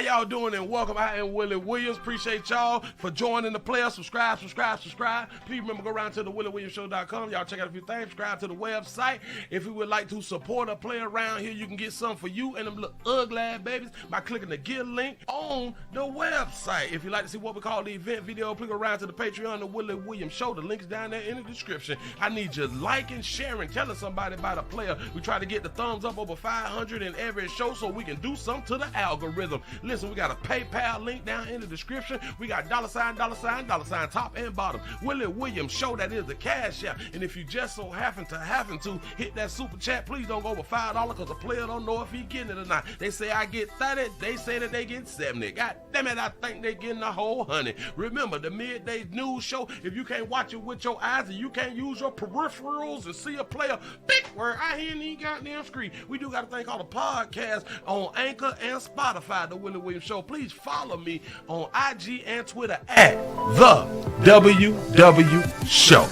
y'all doing and welcome. I am Willie Williams. Appreciate y'all for joining the player. Subscribe. Please remember, go around to the WillieWilliamsShow.com. Y'all check out a few things. Subscribe to the website. If you would like to support a player around here, you can get something for you and them little ugly ass babies by clicking the Get link on the website. If you'd like to see what we call the event video, click around to the Patreon, the Willie Williams Show. The link's down there in the description. I need you liking, sharing, telling somebody about a player. We try to get the thumbs up over 500 in every show so we can do something to the algorithm. Listen, we got a PayPal link down in the description. We got $, top and bottom. Willie Williams Show, that is the cash app. And if you just so happen to hit that super chat, please don't go over $5 because the player don't know if he getting it or not. They say I get 30, they say that they get 70. God damn it, I think they getting the whole 100. Remember, the midday news show, if you can't watch it with your eyes and you can't use your peripherals and see a player, big word, I hear any goddamn screen. We do got a thing called a podcast on Anchor and Spotify, the Willie Williams Show. Please follow me on IG and Twitter at the WW Show.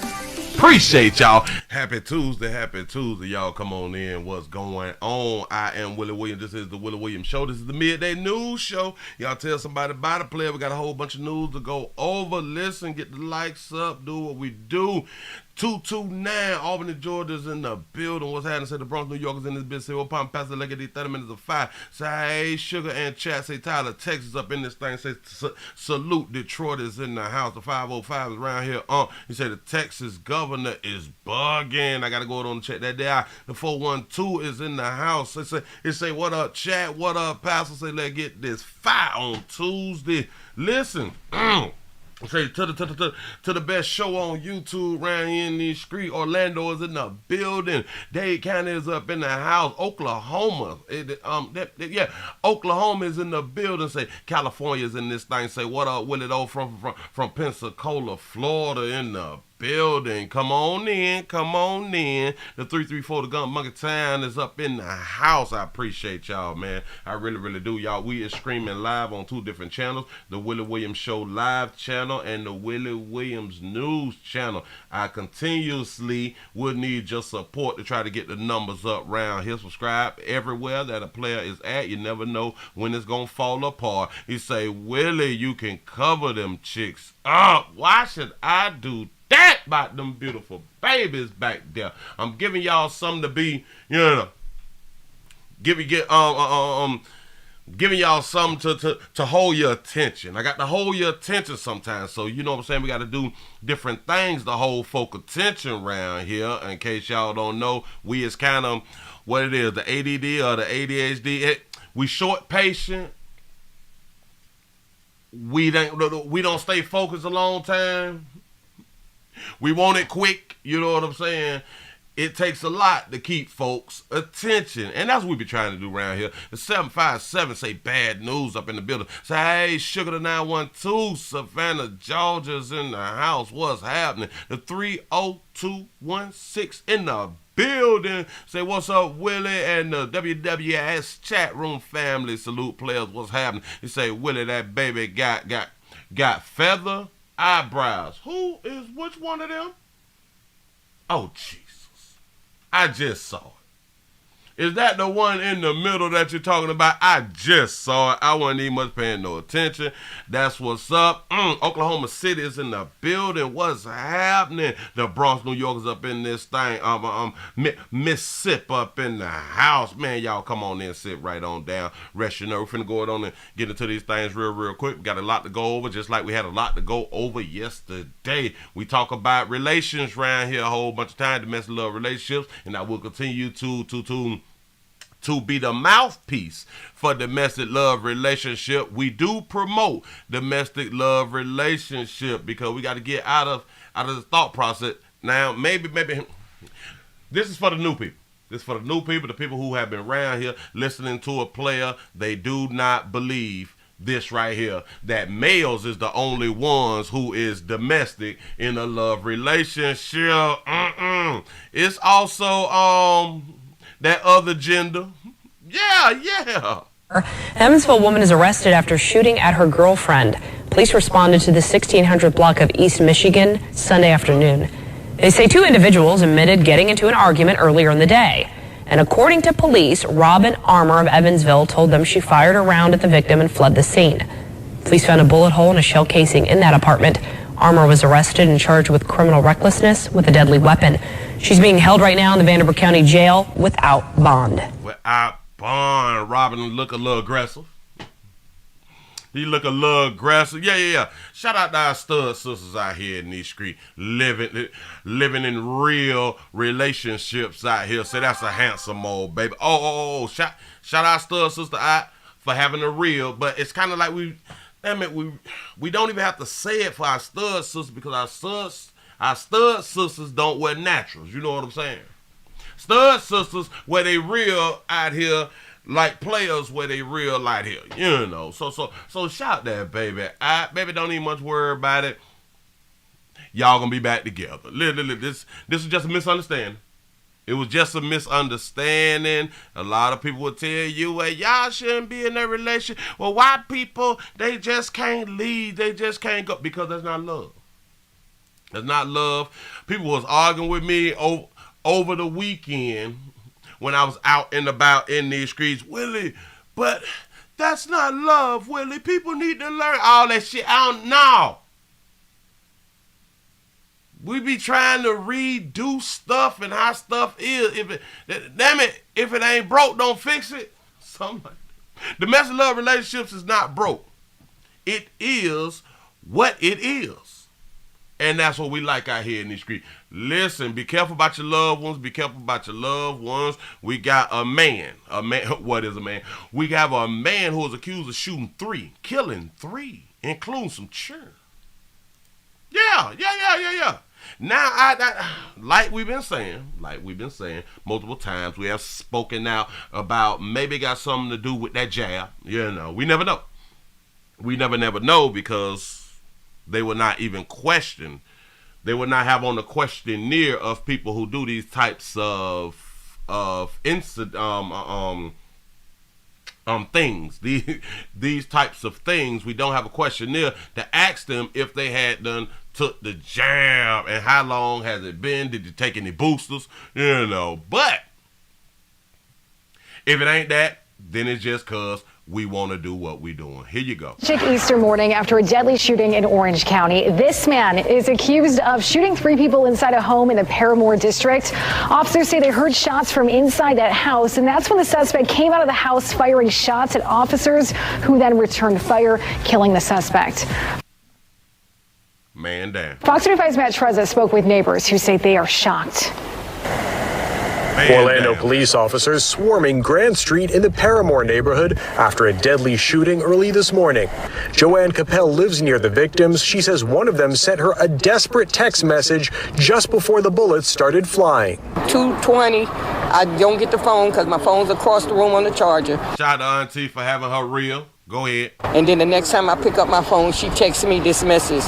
Appreciate y'all. Happy Tuesday, y'all. Come on in. What's going on? I am Willie Williams. This is the Willie Williams Show. This is the midday news show. Y'all tell somebody about the player. We got a whole bunch of news to go over. Listen, get the likes up, do what we do. 229 Albany, Georgia's in the building. What's happening? Say the Bronx, New York is in this bitch. Say, well, Palm Pastor, look at these 30 minutes of 5. Say, hey, Sugar and Chat. Say, Tyler, Texas up in this thing. Say, salute, Detroit is in the house. The 505 is around here. He said the Texas governor is bugging. I got to go on and check that day. The 412 is in the house. It say, what up, Chat? What up, Pastor? Say, let's get this fire on Tuesday. Listen, say to the best show on YouTube around here in these streets. Orlando is in the building. Dade County is up in the house. Oklahoma, Oklahoma is in the building. Say California is in this thing. Say what up, Willie though from Pensacola, Florida in the building. Come on in. The 334 the Gun Monkey Town is up in the house. I appreciate y'all, man. I really do. Y'all, we is streaming live on 2 different channels, the Willie Williams Show live channel and the Willie Williams News channel. I continuously would need your support to try to get the numbers up around here. Subscribe everywhere that a player is at. You never know when it's gonna fall apart. You say, Willie, you can cover them chicks up. Why should I do that about them beautiful babies back there? I'm giving y'all something to be, giving y'all something to hold your attention. I got to hold your attention sometimes. So you know what I'm saying? We got to do different things to hold folk attention around here. In case y'all don't know, we is kind of what it is, the ADD or the ADHD. We short patient. We don't stay focused a long time. We want it quick, you know what I'm saying? It takes a lot to keep folks' attention. And that's what we be trying to do around here. The 757 say bad news up in the building. Say, hey, Sugar the 912, Savannah, Georgia's in the house. What's happening? The 30216 in the building. Say, what's up, Willie and the WWS chat room family. Salute players. What's happening? He say, Willie, that baby got feather eyebrows. Who is which one of them? Oh, Jesus. I just saw it. Is that the one in the middle that you're talking about? I just saw it. I wasn't even much paying no attention. That's what's up. Oklahoma City is in the building. What's happening? The Bronx, New York is up in this thing. Mississippi up in the house. Man, y'all come on in, sit right on down. Rest your nerve. We're finna go on and get into these things real quick. We got a lot to go over, just like we had a lot to go over yesterday. We talk about relations around here a whole bunch of times, domestic love relationships, and I will continue to be the mouthpiece for domestic love relationship. We do promote domestic love relationship because we got to get out of the thought process. Now, maybe this is for the new people. This is for the new people, the people who have been around here listening to a player. They do not believe this right here, that males is the only ones who is domestic in a love relationship. It's also that other gender. Yeah. An Evansville woman is arrested after shooting at her girlfriend. Police responded to the 1600 block of East Michigan Sunday afternoon. They say 2 individuals admitted getting into an argument earlier in the day. And according to police, Robin Armour of Evansville told them she fired a round at the victim and fled the scene. Police found a bullet hole and a shell casing in that apartment. Armour was arrested and charged with criminal recklessness with a deadly weapon. She's being held right now in the Vanderbilt County Jail without bond. Without bond. Robin look a little aggressive. He look a little aggressive. Yeah. Shout out to our stud sisters out here in these streets, living in real relationships out here. Say that's a handsome old baby. Oh. Shout out stud sister out for having a real. But it's kind of like we don't even have to say it for our stud sisters because our stud sisters don't wear naturals. You know what I'm saying? Stud sisters wear they real out here. Like players where they real out here, you know. So shout that, baby. Baby, don't even much worry about it. Y'all gonna be back together. Literally, this was just a misunderstanding. It was just a misunderstanding. A lot of people will tell you, well, y'all shouldn't be in that relationship. Well, why people, they just can't leave. They just can't go. Because that's not love. That's not love. People was arguing with me over the weekend when I was out and about in these streets. Willie, but that's not love, Willie. People need to learn all that shit. I don't know. We be trying to redo stuff and how stuff is. Damn it, if it ain't broke, don't fix it. Something like that. Domestic love relationships is not broke. It is what it is. And that's what we like out here in the street. Listen, be careful about your loved ones. Be careful about your loved ones. We got a man. What is a man? We have a man who was accused of killing three, including some children. Yeah. Now, I like we've been saying multiple times, we have spoken out about maybe got something to do with that jab. You know, we never know. We never know because they will not even question. They will not have on the questionnaire of people who do these types of things. These types of things. We don't have a questionnaire to ask them if they had done took the jab and how long has it been? Did you take any boosters? You know. But if it ain't that, then it's just cause we want to do what we're doing. Here you go. Easter morning after a deadly shooting in Orange County. This man is accused of shooting 3 people inside a home in the Paramore district. Officers say they heard shots from inside that house, and that's when the suspect came out of the house firing shots at officers who then returned fire, killing the suspect. Man down. Fox 25's Matt Trezza spoke with neighbors who say they are shocked. Orlando police officers swarming Grand Street in the Paramore neighborhood after a deadly shooting early this morning. Joanne Capel lives near the victims. She says one of them sent her a desperate text message just before the bullets started flying. 2:20, I don't get the phone because my phone's across the room on the charger. Shout out to Auntie for having her real. Go ahead. And then the next time I pick up my phone, she texts me this message.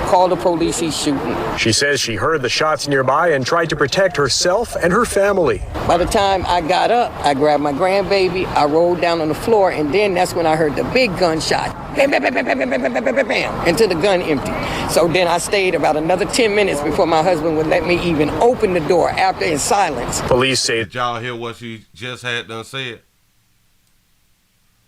Call the police, he's shooting. She says she heard the shots nearby and tried to protect herself and her family. By the time I got up, I grabbed my grandbaby, I rolled down on the floor, and then that's when I heard the big gunshot. Bam, bam, bam, bam, bam, bam, bam, bam, bam, bam, until the gun emptied. So then I stayed about another 10 minutes before my husband would let me even open the door after in silence. Police say... Did y'all hear what she just had done said?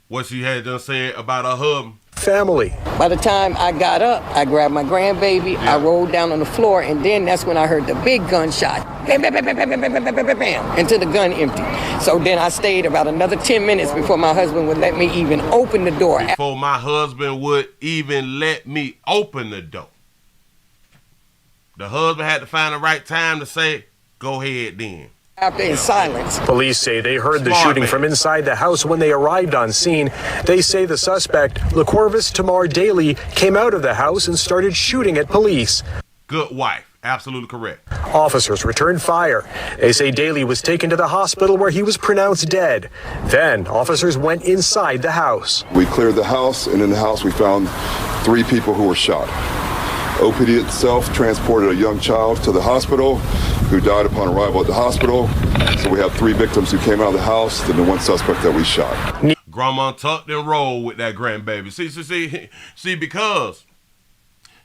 What she had done said about her husband? Family. By the time I got up, I grabbed my grandbaby, I rolled down on the floor, and then that's when I heard the big gunshot. Bam, bam, bam, bam, bam, bam, bam, bam, bam, bam, until the gun emptied. So then I stayed about another 10 minutes before my husband would let me even open the door. Before my husband would even let me open the door. The husband had to find the right time to say, go ahead then. After in silence. Police say they heard the shooting from inside the house when they arrived on scene. They say the suspect, LaCorvis Tamar Daly, came out of the house and started shooting at police. Good wife. Absolutely correct. Officers returned fire. They say Daly was taken to the hospital where he was pronounced dead. Then officers went inside the house. We cleared the house, and in the house we found 3 people who were shot. OPD itself transported a young child to the hospital who died upon arrival at the hospital. So we have 3 victims who came out of the house, and the 1 suspect that we shot. Grandma tucked and rolled with that grandbaby. See, because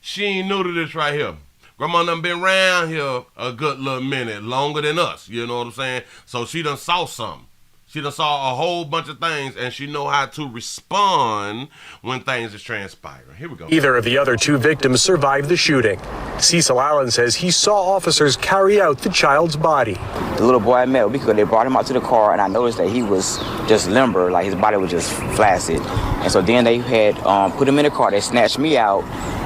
she ain't new to this right here. Grandma done been around here a good little minute, longer than us, you know what I'm saying? So she done saw something. She done saw a whole bunch of things, and she know how to respond when things is transpiring. Here we go. Neither of the other two victims survived the shooting. Cecil Allen says he saw officers carry out the child's body. The little boy I met, they brought him out to the car, and I noticed that he was just limber, like his body was just flaccid. And so then they had put him in the car. They snatched me out,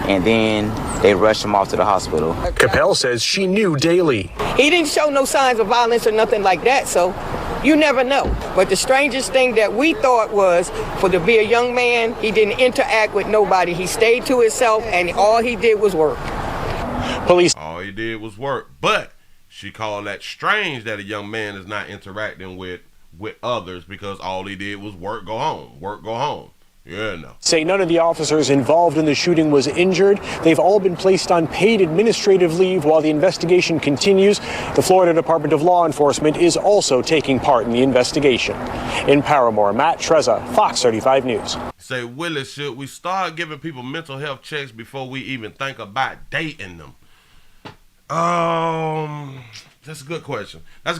and then they rushed him off to the hospital. Capel says she knew Daley. He didn't show no signs of violence or nothing like that, so you never know. But the strangest thing that we thought was, for to be a young man, he didn't interact with nobody. He stayed to himself, and all he did was work. Police. All he did was work. But she called that strange that a young man is not interacting with others, because all he did was work, go home. Work, go home. Yeah, no. Say none of the officers involved in the shooting was injured. They've all been placed on paid administrative leave while the investigation continues. The Florida Department of Law Enforcement is also taking part in the investigation. In Paramore, Matt Trezza, Fox 35 News. Say, Willie, should we start giving people mental health checks before we even think about dating them? That's a good question. I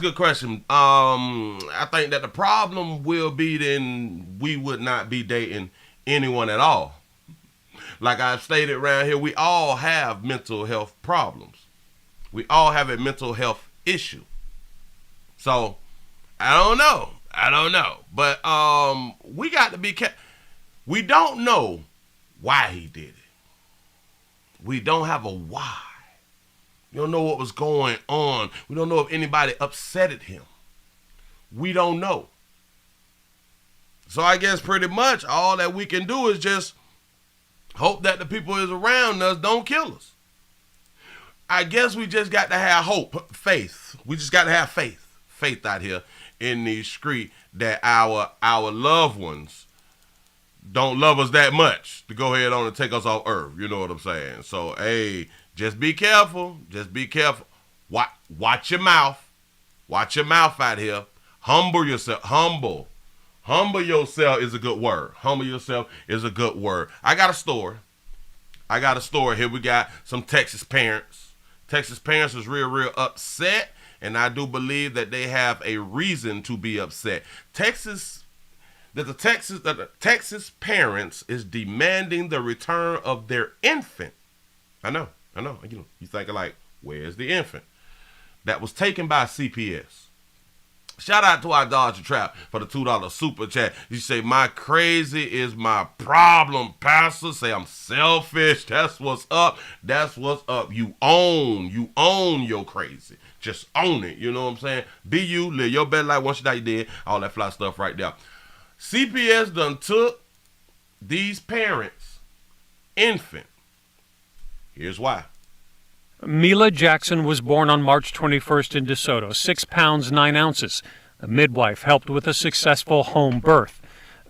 think that the problem will be then we would not be dating anyone at all. Like I've stated around here, we all have mental health problems. We all have a mental health issue. So, I don't know. But we got to be careful. We don't know why he did it. We don't have a why. We don't know what was going on. We don't know if anybody upsetted him. We don't know. So I guess pretty much all that we can do is just hope that the people is around us don't kill us. I guess we just got to have hope, faith. We just got to have faith out here in these streets that our loved ones don't love us that much to go ahead on and take us off earth. You know what I'm saying? So, hey, just be careful. Just be careful. Watch your mouth. Watch your mouth out here. Humble yourself. Humble yourself is a good word. Humble yourself is a good word. I got a story. Here we got some Texas parents. Texas parents is real upset, and I do believe that they have a reason to be upset. The Texas parents is demanding the return of their infant. I know. You thinking like, where's the infant? That was taken by CPS. Shout out to our Dodger Trap for the $2 super chat. You say, my crazy is my problem, Pastor. Say, I'm selfish. That's what's up. You own your crazy. Just own it. You know what I'm saying? Be you. Live your best life once you die, you dead. All that fly stuff right there. CPS done took these parents' infant. Here's why. Mila Jackson was born on March 21st in DeSoto, 6 pounds 9 ounces. A midwife helped with a successful home birth.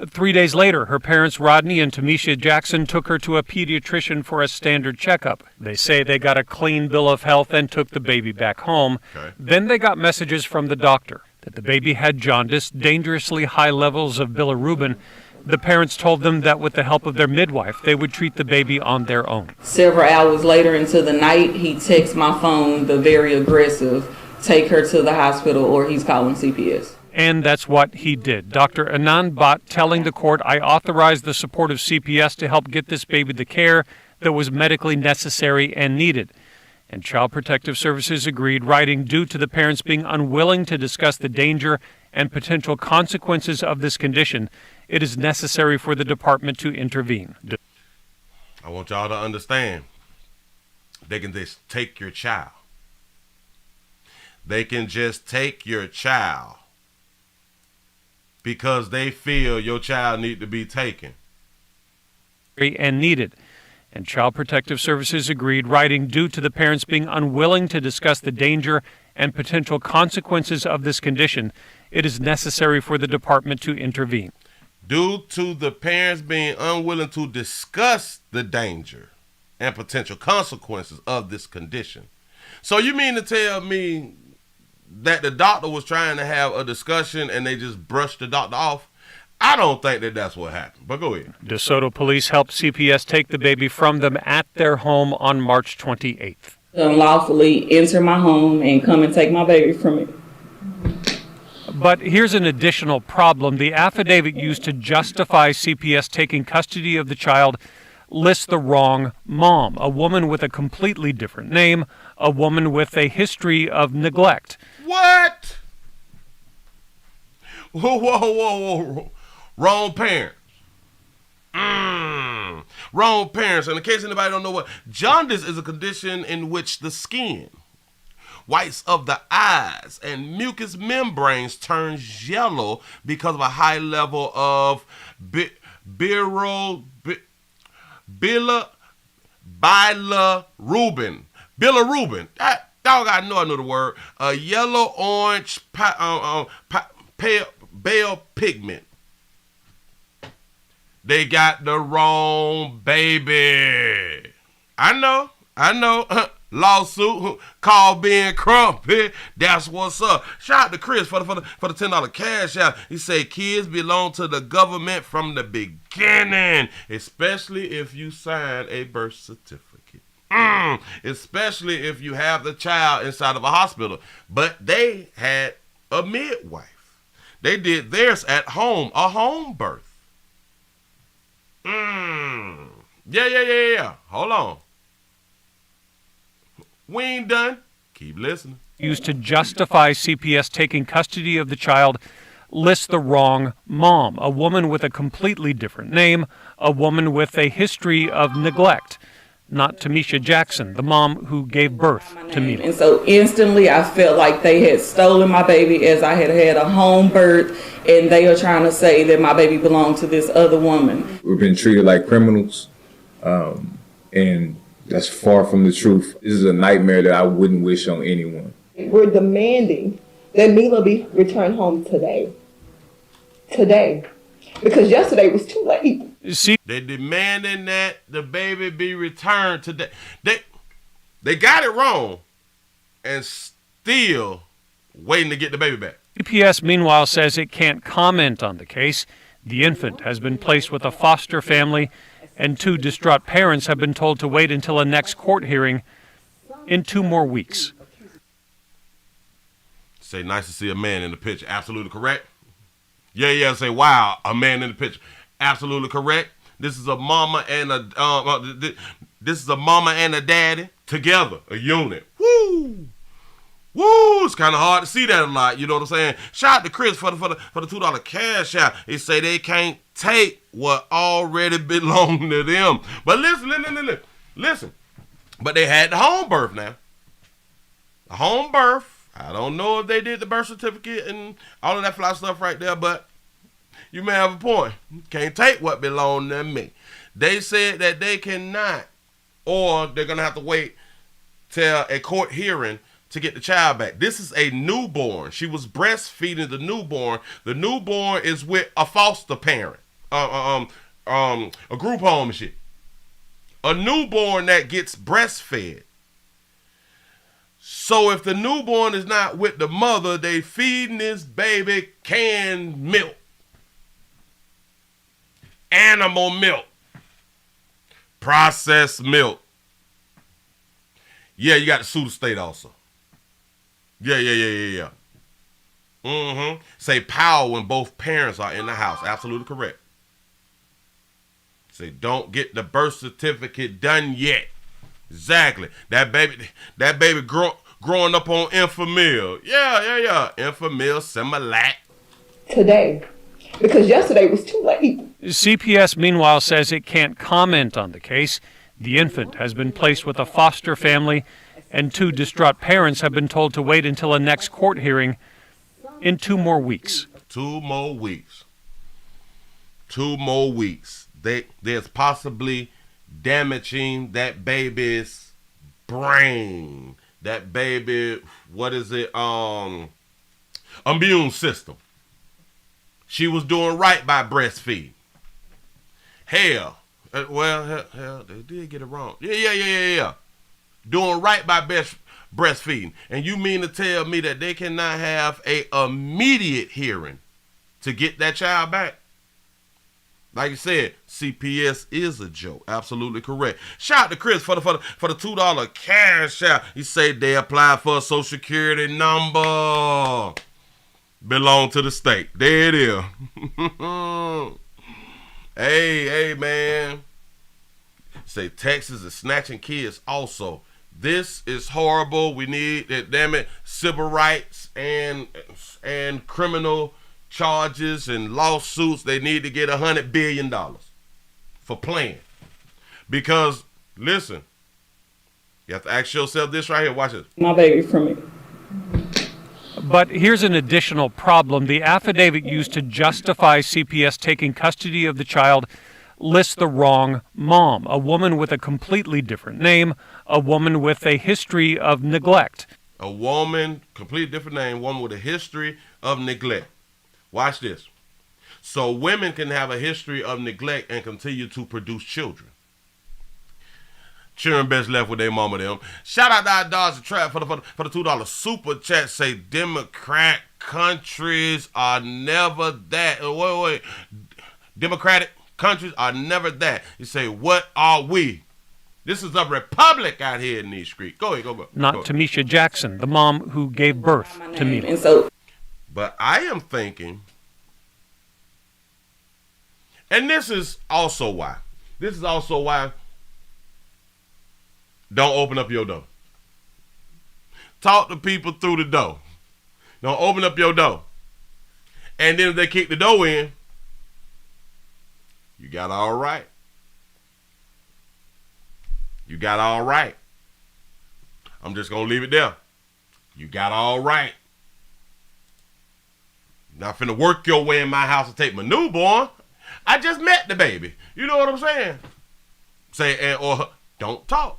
3 days later, her parents Rodney and Tamisha Jackson took her to a pediatrician for a standard checkup. They say they got a clean bill of health and took the baby back home. Okay. Then they got messages from the doctor that the baby had jaundice, dangerously high levels of bilirubin. The parents told them that with the help of their midwife, they would treat the baby on their own. Several hours later into the night, he texts my phone, the very aggressive, take her to the hospital or he's calling CPS. And that's what he did. Dr. Anand Bhatt telling the court, I authorized the support of CPS to help get this baby the care that was medically necessary and needed. And Child Protective Services agreed, writing, due to the parents being unwilling to discuss the danger and potential consequences of this condition, it is necessary for the department to intervene. I want y'all to understand, they can just take your child. They can just take your child because they feel your child need to be taken. And needed. And Child Protective Services agreed, writing, due to the parents being unwilling to discuss the danger and potential consequences of this condition, it is necessary for the department to intervene. Due to the parents being unwilling to discuss the danger and potential consequences of this condition. So you mean to tell me that the doctor was trying to have a discussion and they just brushed the doctor off? I don't think that that's what happened, but go ahead. DeSoto police helped CPS take the baby from them at their home on March 28th. unlawfully enter my home and come and take my baby from me. But here's an additional problem. The affidavit used to justify CPS taking custody of the child lists the wrong mom, a woman with a completely different name, a woman with a history of neglect. What? Whoa. Wrong parents. Wrong parents. And in case anybody don't know what, jaundice is a condition in which the skin, whites of the eyes, and mucous membranes turns yellow because of a high level of bilirubin. Bilirubin. That dog, I know the word. A yellow orange pale pigment. They got the wrong baby. I know. Lawsuit, call being crumpy. That's what's up. Shout out to Chris for the $10 cash out. He said kids belong to the government from the beginning, especially if you sign a birth certificate. Especially if you have the child inside of a hospital. But they had a midwife. They did theirs at home, a home birth. Yeah. Hold on. We ain't done. Keep listening. Used to justify CPS taking custody of the child lists the wrong mom, a woman with a completely different name, a woman with a history of neglect. Not Tamisha Jackson, the mom who gave birth to Mila. And so instantly I felt like they had stolen my baby, as I had a home birth, and they are trying to say that my baby belonged to this other woman. We've been treated like criminals, and that's far from the truth. This is a nightmare that I wouldn't wish on anyone. We're demanding that Mila be returned home today. Because yesterday was too late. They demanding that the baby be returned today. They got it wrong and still waiting to get the baby back. CPS, meanwhile, says it can't comment on the case. The infant has been placed with a foster family, and 2 distraught parents have been told to wait until a next court hearing in 2 more weeks. Say, nice to see a man in the picture. Absolutely correct. Yeah. Say, wow, a man in the picture. Absolutely correct. This is a mama and a daddy together, a unit. Woo! It's kind of hard to see that a lot. You know what I'm saying? Shout out to Chris for the $2 cash out. He say they can't take what already belonged to them. But listen. But they had the home birth now. The home birth. I don't know if they did the birth certificate and all of that fly stuff right there, but you may have a point. Can't take what belonged to me. They said that they cannot, or they're going to have to wait till a court hearing to get the child back. This is a newborn. She was breastfeeding the newborn. The newborn is with a foster parent, a group home and shit. A newborn that gets breastfed. So if the newborn is not with the mother, they feeding this baby canned milk. Animal milk. Processed milk. Yeah, you got to sue the state also. Yeah. Say power when both parents are in the house. Absolutely correct. Say don't get the birth certificate done yet. Exactly. That baby growing up on Enfamil. Yeah. Enfamil, Similac. Today. Because yesterday was too late. CPS, meanwhile, says it can't comment on the case. The infant has been placed with a foster family, and 2 distraught parents have been told to wait until a next court hearing in 2 more weeks. 2 more weeks. 2 more weeks. There's possibly damaging that baby's brain. That baby, immune system. She was doing right by breastfeeding. Hell, they did get it wrong. Yeah. Doing right by breastfeeding. And you mean to tell me that they cannot have a immediate hearing to get that child back? Like you said, CPS is a joke. Absolutely correct. Shout out to Chris for the $2 cash out. He said they applied for a Social Security number. Belong to the state. There it is. Hey, man. Say Texas is snatching kids also. This is horrible. We need, damn it, civil rights and criminal charges and lawsuits. They need to get $100 billion for playing. Because, listen, you have to ask yourself this right here. Watch this. My baby from me. But here's an additional problem. The affidavit used to justify CPS taking custody of the child lists the wrong mom, a woman with a completely different name, a woman with a history of neglect. A woman, completely different name, woman with a history of neglect. Watch this. So women can have a history of neglect and continue to produce children. Children best left with their mama them. Shout out to our Dodge Trap for the $2 super chat. Say Democrat countries are never that. Wait. Democratic countries are never that. You say, what are we? This is a republic out here in these streets. Go ahead, go. Not Tamisha Jackson, the mom who gave birth to Mila. And so, but I am thinking, and this is also why don't open up your door. Talk to people through the door. Don't open up your door. And then if they kick the door in, you got all right. You got all right. I'm just going to leave it there. You got all right. Not finna work your way in my house and take my newborn. I just met the baby. You know what I'm saying? Say, or don't talk.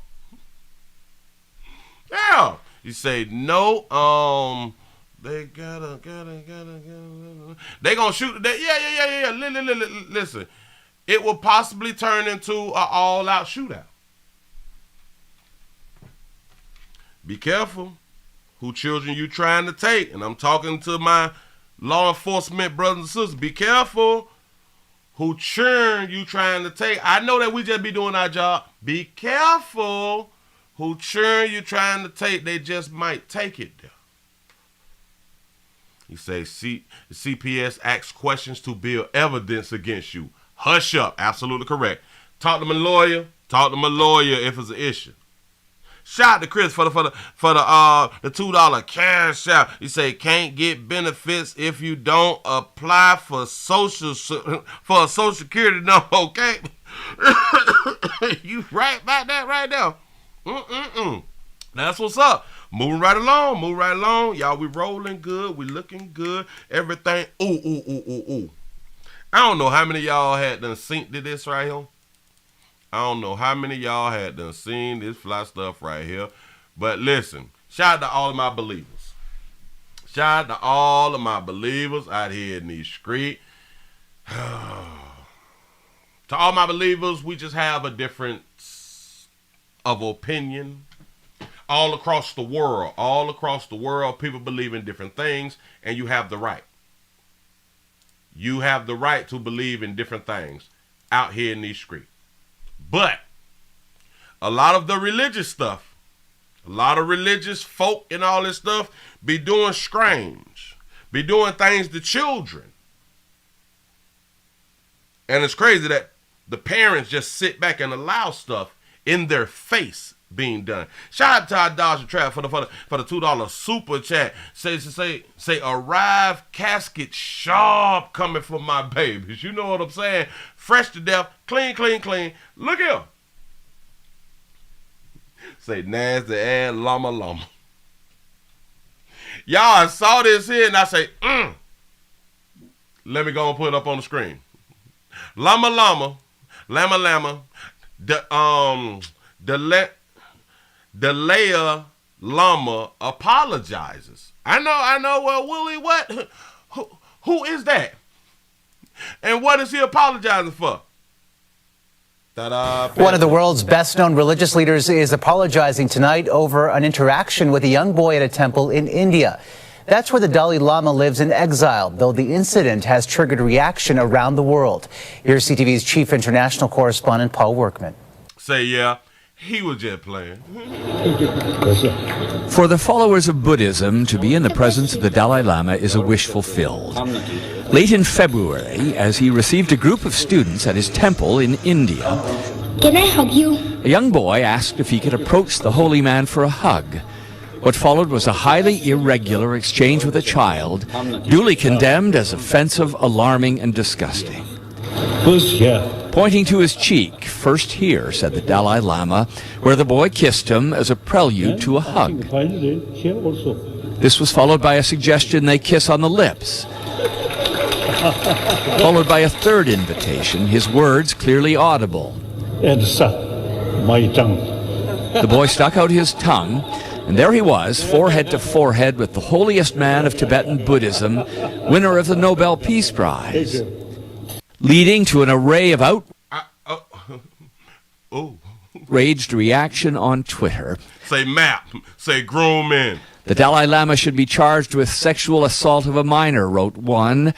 Yeah. You say, no, they gotta. They gonna shoot today. Yeah. Listen, it will possibly turn into an all-out shootout. Be careful who children you trying to take. And I'm talking to my law enforcement brothers and sisters. Be careful who children you trying to take. I know that we just be doing our job. Be careful who children you trying to take. They just might take it there. You say CPS asks questions to build evidence against you. Hush up. Absolutely correct. Talk to my lawyer. Talk to my lawyer if it's an issue. Shout out to Chris for the $2 cash out. You say can't get benefits if you don't apply for a social security number. Okay, you right about that right now. That's what's up. Moving right along. Y'all, we rolling good. We looking good. Everything. Ooh. I don't know how many of y'all had done synced to this right here. I don't know how many of y'all had done seen this fly stuff right here. But listen, shout out to all of my believers. Shout out to all of my believers out here in these streets. To all my believers, we just have a difference of opinion. All across the world, people believe in different things, and you have the right. You have the right to believe in different things out here in these streets. But a lot of the religious stuff, a lot of religious folk and all this stuff be doing strange, be doing things to children. And it's crazy that the parents just sit back and allow stuff in their face being done. Shout out to our Dodge Trap for the $2 super chat. Say arrive casket sharp coming for my babies. You know what I'm saying? Fresh to death, clean. Look here. Say nasty ass llama. Y'all, I saw this here and I say, Let me go and put it up on the screen. Llama. Dalai Lama apologizes. I know. Well, Willie, what? Who is that? And what is he apologizing for? One of the world's best-known religious leaders is apologizing tonight over an interaction with a young boy at a temple in India. That's where the Dalai Lama lives in exile, though the incident has triggered reaction around the world. Here's CTV's chief international correspondent, Paul Workman. Say, yeah, he was just playing. For the followers of Buddhism, to be in the presence of the Dalai Lama is a wish fulfilled. Late in February, as he received a group of students at his temple in India, "Can I hug you?" a young boy asked if he could approach the holy man for a hug. What followed was a highly irregular exchange with a child, duly condemned as offensive, alarming, and disgusting. Pointing to his cheek, "First here," said the Dalai Lama, where the boy kissed him as a prelude to a hug. This was followed by a suggestion they kiss on the lips, followed by a third invitation, his words clearly audible. The boy stuck out his tongue, and there he was, forehead to forehead with the holiest man of Tibetan Buddhism, winner of the Nobel Peace Prize, leading to an array of outraged reaction on Twitter. Say map, say grown men. The Dalai Lama should be charged with sexual assault of a minor, wrote one.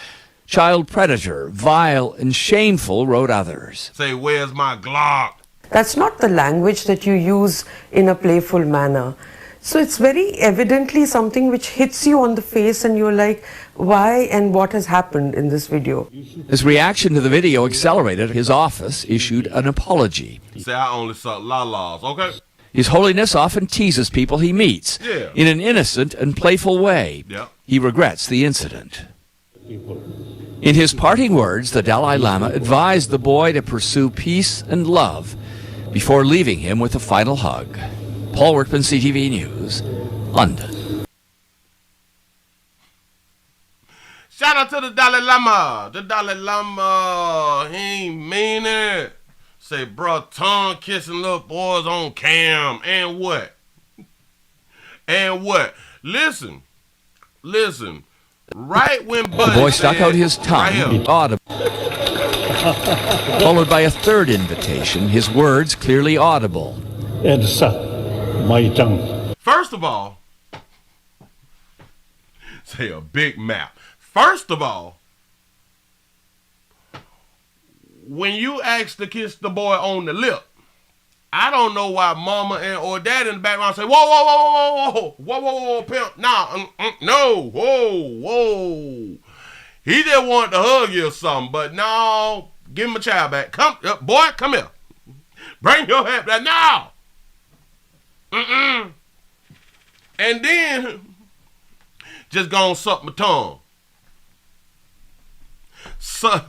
Child predator, vile and shameful, wrote others. Say, where's my Glock? That's not the language that you use in a playful manner. So it's very evidently something which hits you on the face and you're like, why and what has happened in this video? His reaction to the video accelerated. His office issued an apology. Say, I only suck la-las, okay? His Holiness often teases people he meets in an innocent and playful way. He regrets the incident. In his parting words, the Dalai Lama advised the boy to pursue peace and love before leaving him with a final hug. Paul Workman, CTV News, London. Shout out to the Dalai Lama. The Dalai Lama, he ain't mean it. Say, bruh, tongue kissing little boys on cam. And what? And what? Listen. Right when Buddy the boy stuck out his tongue, right audible, followed by a third invitation, his words clearly audible. First of all, say a big map. First of all, when you ask to kiss the boy on the lip, I don't know why mama or dad in the background say, whoa, pimp. Nah, no, whoa. He just wanted to hug you or something, but no, give him a child back. Come, boy, come here. Bring your head back now. And then, just gonna suck my tongue. Suck,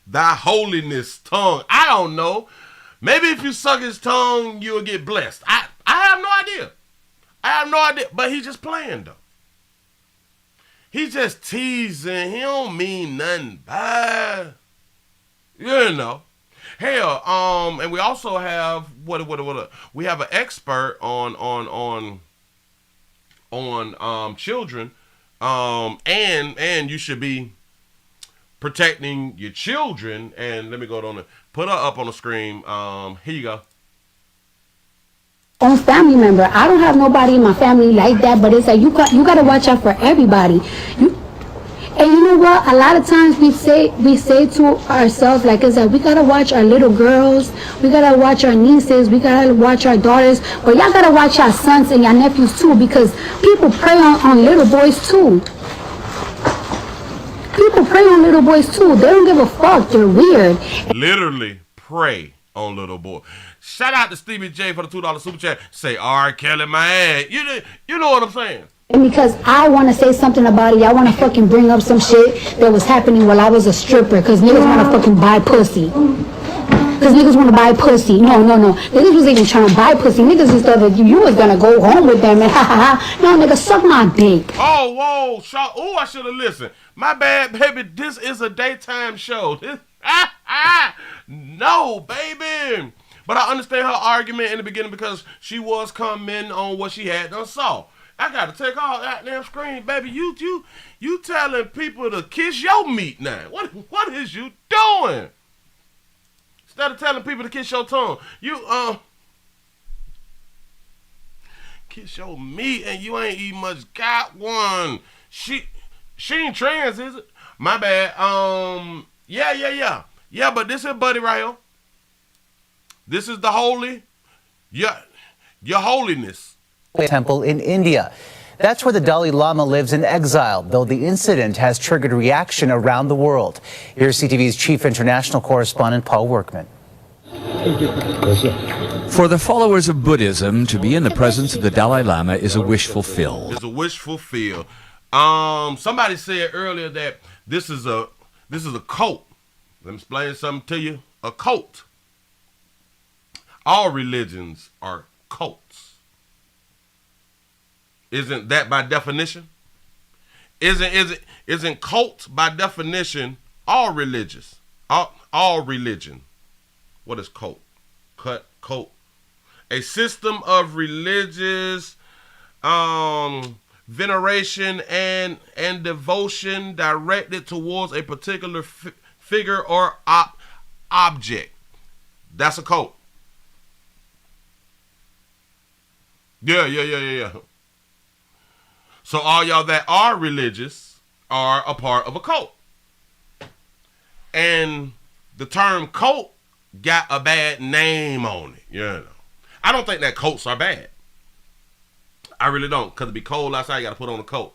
thy holiness tongue. I don't know. Maybe if you suck his tongue, you'll get blessed. I have no idea. But he's just playing though. He's just teasing. He don't mean nothing bad. You know. Hell, and we also have we have an expert on children. And you should be protecting your children. And let me go on put her up on the screen. Here you go. Own family member. I don't have nobody in my family like that, but it's like you got to watch out for everybody. And you know what? A lot of times we say to ourselves, like, it's like we gotta watch our little girls, we gotta watch our nieces, we gotta watch our daughters, but y'all gotta watch our sons and your nephews too, because people prey on little boys too. People prey on little boys too. They don't give a fuck. They're weird. Literally prey on little boys. Shout out to Stevie J for the $2 super chat. Say R. Kelly my ass. You know what I'm saying? And because I want to say something about it, I want to fucking bring up some shit that was happening while I was a stripper, because niggas want to fucking buy pussy. Because niggas want to buy pussy. No. Niggas was even trying to buy pussy. Niggas just thought that you was going to go home with them and No, nigga, suck my dick. Oh, whoa. Oh, I should have listened. My bad, baby. This is a daytime show. No, baby. But I understand her argument in the beginning because she was commenting on what she had done saw. I gotta take all that damn screen, baby. You telling people to kiss your meat now. What is you doing? Instead of telling people to kiss your tongue, kiss your meat and you ain't eating much. Got one. She ain't trans, is it? My bad. Yeah. Yeah, but this is buddy right here. This is the holy, your holiness. Temple in India. That's where the Dalai Lama lives in exile, though the incident has triggered reaction around the world. Here's CTV's chief international correspondent, Paul Workman. For the followers of Buddhism, to be in the presence of the Dalai Lama is a wish fulfilled. It's a wish fulfilled. Somebody said earlier that this is a cult. Let me explain something to you. A cult. All religions are cults. Isn't that by definition? Isn't cults by definition all religious? All religion. What is cult? Cult. A system of religious veneration and devotion directed towards a particular figure or object. That's a cult. Yeah. So all y'all that are religious are a part of a cult. And the term cult got a bad name on it, you know. I don't think that cults are bad. I really don't, because it be cold outside, you got to put on a coat.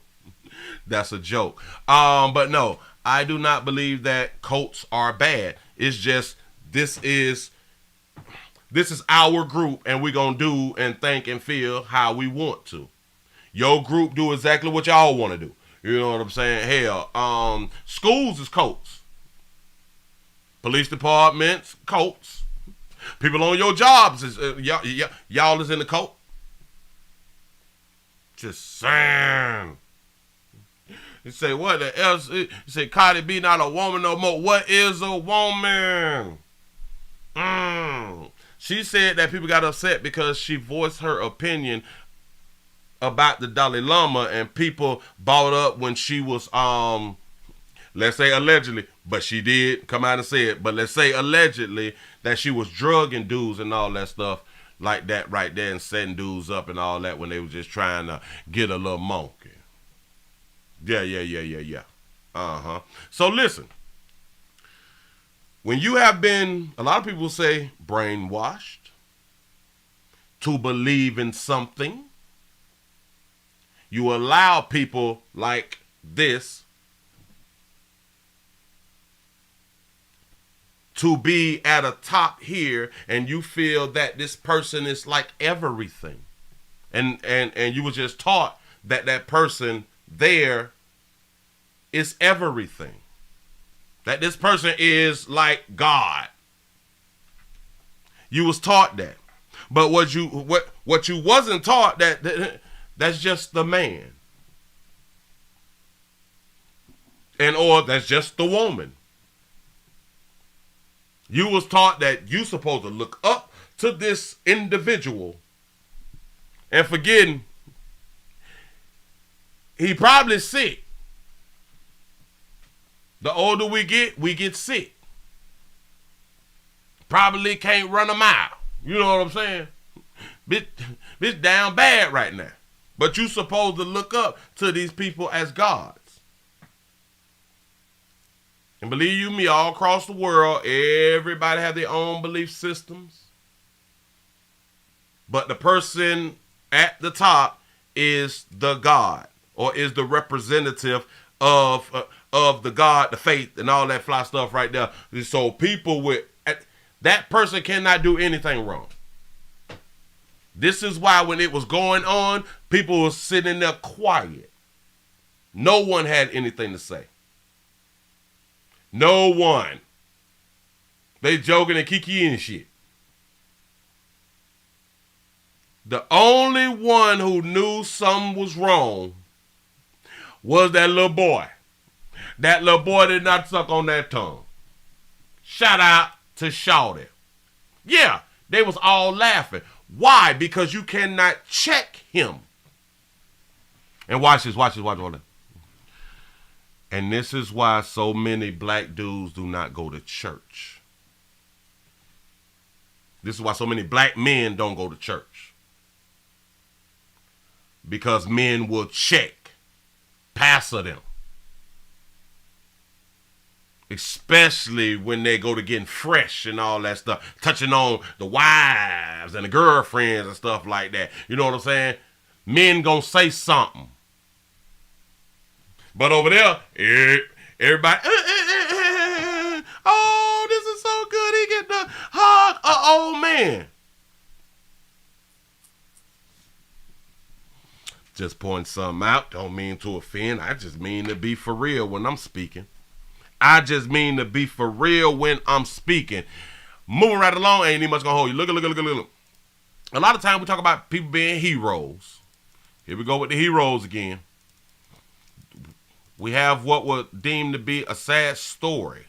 That's a joke. But no, I do not believe that cults are bad. It's just this is our group, and we're going to do and think and feel how we want to. Your group do exactly what y'all want to do. You know what I'm saying? Hell, schools is cults. Police departments, cults. People on your jobs is y'all is in the cult. Just saying. You say what else? You say Cardi B not a woman no more. What is a woman? She said that people got upset because she voiced her opinion about the Dalai Lama, and people bought up when she was let's say allegedly, but she did come out and say it, but let's say allegedly that she was drugging dudes and all that stuff like that right there, and setting dudes up and all that when they were just trying to get a little monkey. Yeah. So listen, when you have been, a lot of people say, brainwashed to believe in something, you allow people like this to be at a top here, and you feel that this person is like everything. And you were just taught that that person there is everything. That this person is like God. You was taught that. But what you wasn't taught, that's just the man. Or that's just the woman. You was taught that you supposed to look up to this individual and forgetting he probably sick. The older we get sick. Probably can't run a mile. You know what I'm saying? Bitch down bad right now. But you supposed to look up to these people as gods. And believe you me, all across the world, everybody have their own belief systems. But the person at the top is the God, or is the representative of the God, the faith, and all that fly stuff right there. So people that person cannot do anything wrong. This is why when it was going on, people were sitting there quiet. No one had anything to say. No one. They joking and kiki and shit. The only one who knew something was wrong was that little boy. That little boy did not suck on that tongue. Shout out to Shawty. Yeah, they was all laughing. Why? Because you cannot check him. And watch this. And this is why so many black dudes do not go to church. This is why so many black men don't go to church. because men will check past them. Especially when they go to getting fresh and all that stuff, touching on the wives and the girlfriends and stuff like that. You know what I'm saying? Men gonna say something. But over there, everybody, oh, this is so good. He get the hug an old man. Just pointing something out. Don't mean to offend. I just mean to be for real when I'm speaking. I just mean to be for real when I'm speaking. Moving right along, ain't even much gonna hold you. Look. A lot of times we talk about people being heroes. Here we go with the heroes again. We have what would deem to be a sad story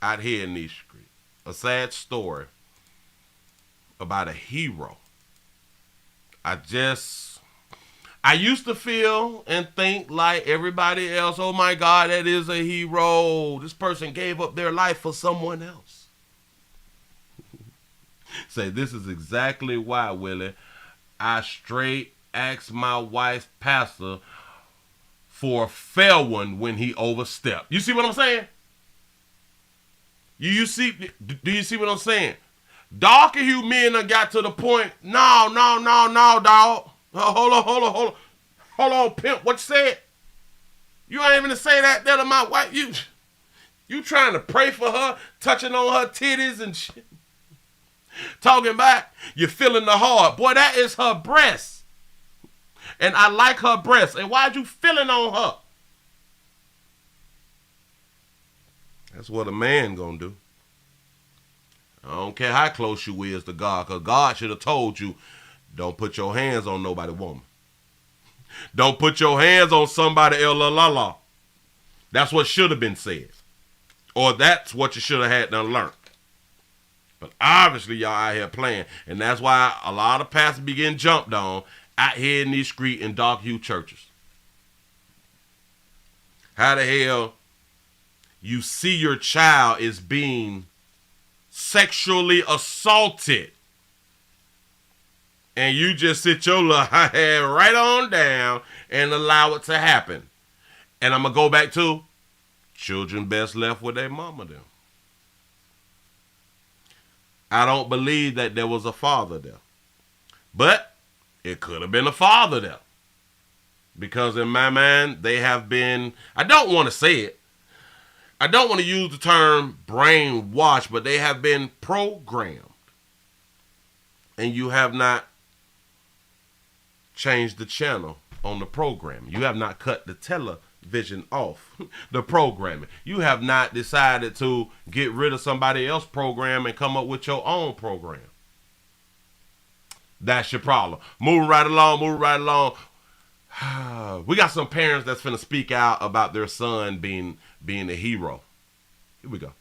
out here in these streets. A sad story about a hero. I used to feel and think like everybody else, oh my God, that is a hero. This person gave up their life for someone else. Say, this is exactly why, Willie, I straight asked my wife, pastor, for a fair one when he overstepped. You see what I'm saying? Do you see what I'm saying? Darker hue men done got to the point, no, dog. Hold on, pimp. What you said? You ain't even to say that to my wife. You trying to pray for her, touching on her titties and shit. Talking back, you feeling the heart. Boy, that is her breast. And I like her breast. And why'd you feeling on her? That's what a man gonna do. I don't care how close you is to God, because God should have told you, don't put your hands on nobody woman. Don't put your hands on somebody else. That's what should have been said. Or that's what you should have had done learned. But obviously y'all out here playing. And that's why a lot of pastors be getting jumped on out here in these street in dark hue churches. How the hell you see your child is being sexually assaulted, and you just sit your little head right on down and allow it to happen? And I'm going to go back to children best left with their mama them. I don't believe that there was a father there. But it could have been a father there. Because in my mind, they have been, I don't want to say it, I don't want to use the term brainwashed, but they have been programmed. And you have not changed the channel on the program. You have not cut the television off the programming. You have not decided to get rid of somebody else's program and come up with your own program. That's your problem. Moving right along. We got some parents that's finna speak out about their son being a hero. Here we go.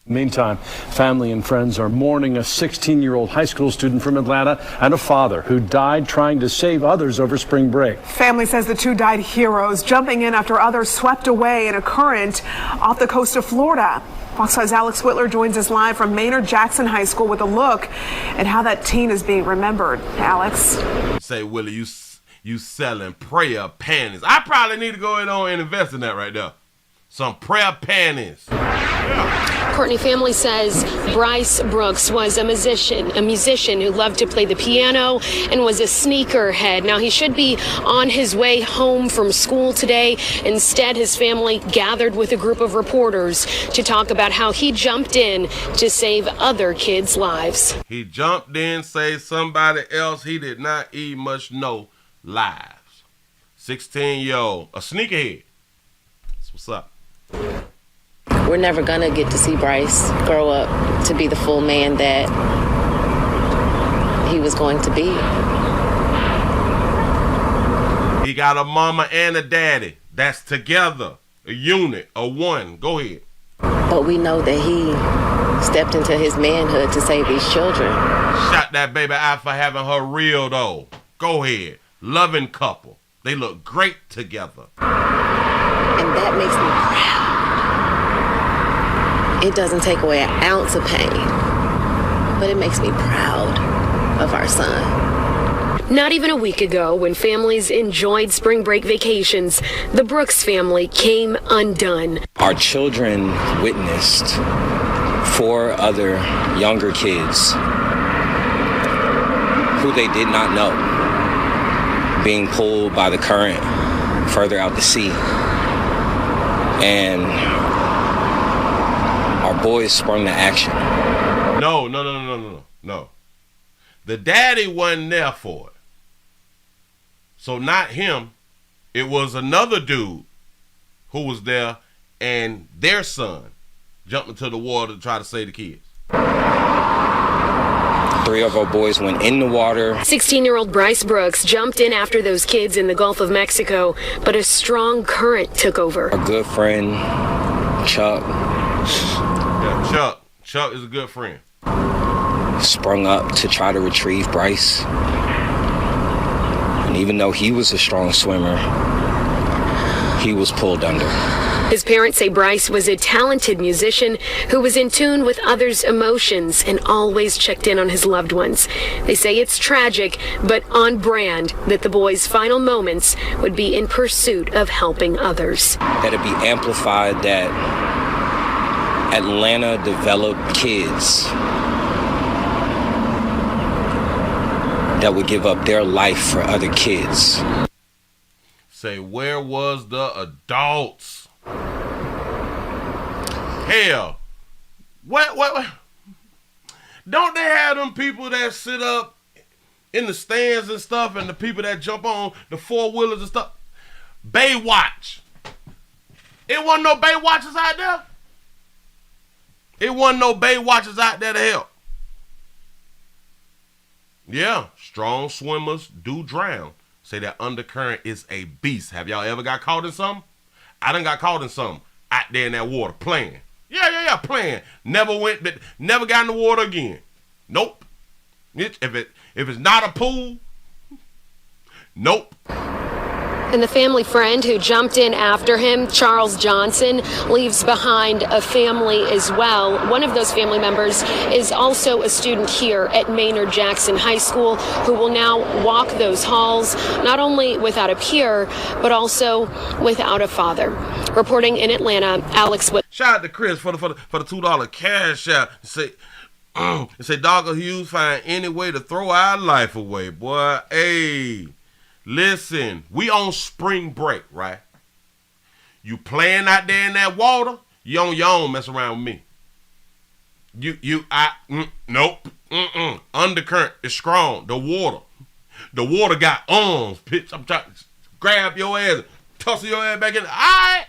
Meantime, family and friends are mourning a 16-year-old high school student from Atlanta and a father who died trying to save others over spring break. Family says the two died heroes, jumping in after others swept away in a current off the coast of Florida. Fox 5's Alex Whitler joins us live from Maynard Jackson High School with a look at how that teen is being remembered. Alex? Say, Willie, you selling prayer panties. I probably need to go in on and invest in that right there. Some prayer panties. Yeah. Courtney family says Bryce Brooks was a musician who loved to play the piano and was a sneakerhead. Now, he should be on his way home from school today. Instead, his family gathered with a group of reporters to talk about how he jumped in to save other kids' lives. He jumped in, saved somebody else he did not even much know lives. 16-year-old, a sneakerhead. That's what's up. We're never gonna get to see Bryce grow up to be the full man that he was going to be. He got a mama and a daddy that's together, a unit, a one. Go ahead. But we know that he stepped into his manhood to save these children. Shot that baby out for having her real though. Go ahead. Loving couple. They look great together. And that makes me proud. It doesn't take away an ounce of pain, but it makes me proud of our son. Not even a week ago, when families enjoyed spring break vacations, the Brooks family came undone. Our children witnessed 4 other younger kids who they did not know being pulled by the current further out to sea. And our boys sprung to action. No. The daddy wasn't there for it. So not him. It was another dude who was there, and their son jumped into the water to try to save the kids. 3 of our boys went in the water. 16-year-old Bryce Brooks jumped in after those kids in the Gulf of Mexico, but a strong current took over. Our good friend, Chuck. Yeah, Chuck is a good friend. Sprung up to try to retrieve Bryce. And even though he was a strong swimmer, he was pulled under. His parents say Bryce was a talented musician who was in tune with others' emotions and always checked in on his loved ones. They say it's tragic, but on brand, that the boys' final moments would be in pursuit of helping others. That it be amplified that Atlanta developed kids that would give up their life for other kids. Say, where was the adults? Hell, what? Don't they have them people that sit up in the stands and stuff, and the people that jump on the 4-wheelers and stuff? Baywatch. It wasn't no Baywatchers out there. It wasn't no Baywatchers out there to help. Yeah, strong swimmers do drown. Say that undercurrent is a beast. Have y'all ever got caught in something? I done got caught in something out there in that water playing. Yeah, playing. Never got in the water again. Nope. If it's not a pool, nope. And the family friend who jumped in after him, Charles Johnson, leaves behind a family as well. One of those family members is also a student here at Maynard Jackson High School who will now walk those halls, not only without a peer, but also without a father. Reporting in Atlanta, Alex Whitler. Shout out to Chris for the $2 cash out. Say Dr. Hughes find any way to throw our life away, boy. Hey. Listen, we on spring break, right? You playing out there in that water, you on your own, mess around with me. Nope. Undercurrent is strong. The water got arms, bitch. I'm trying to grab your ass, tussle your ass back in. All right,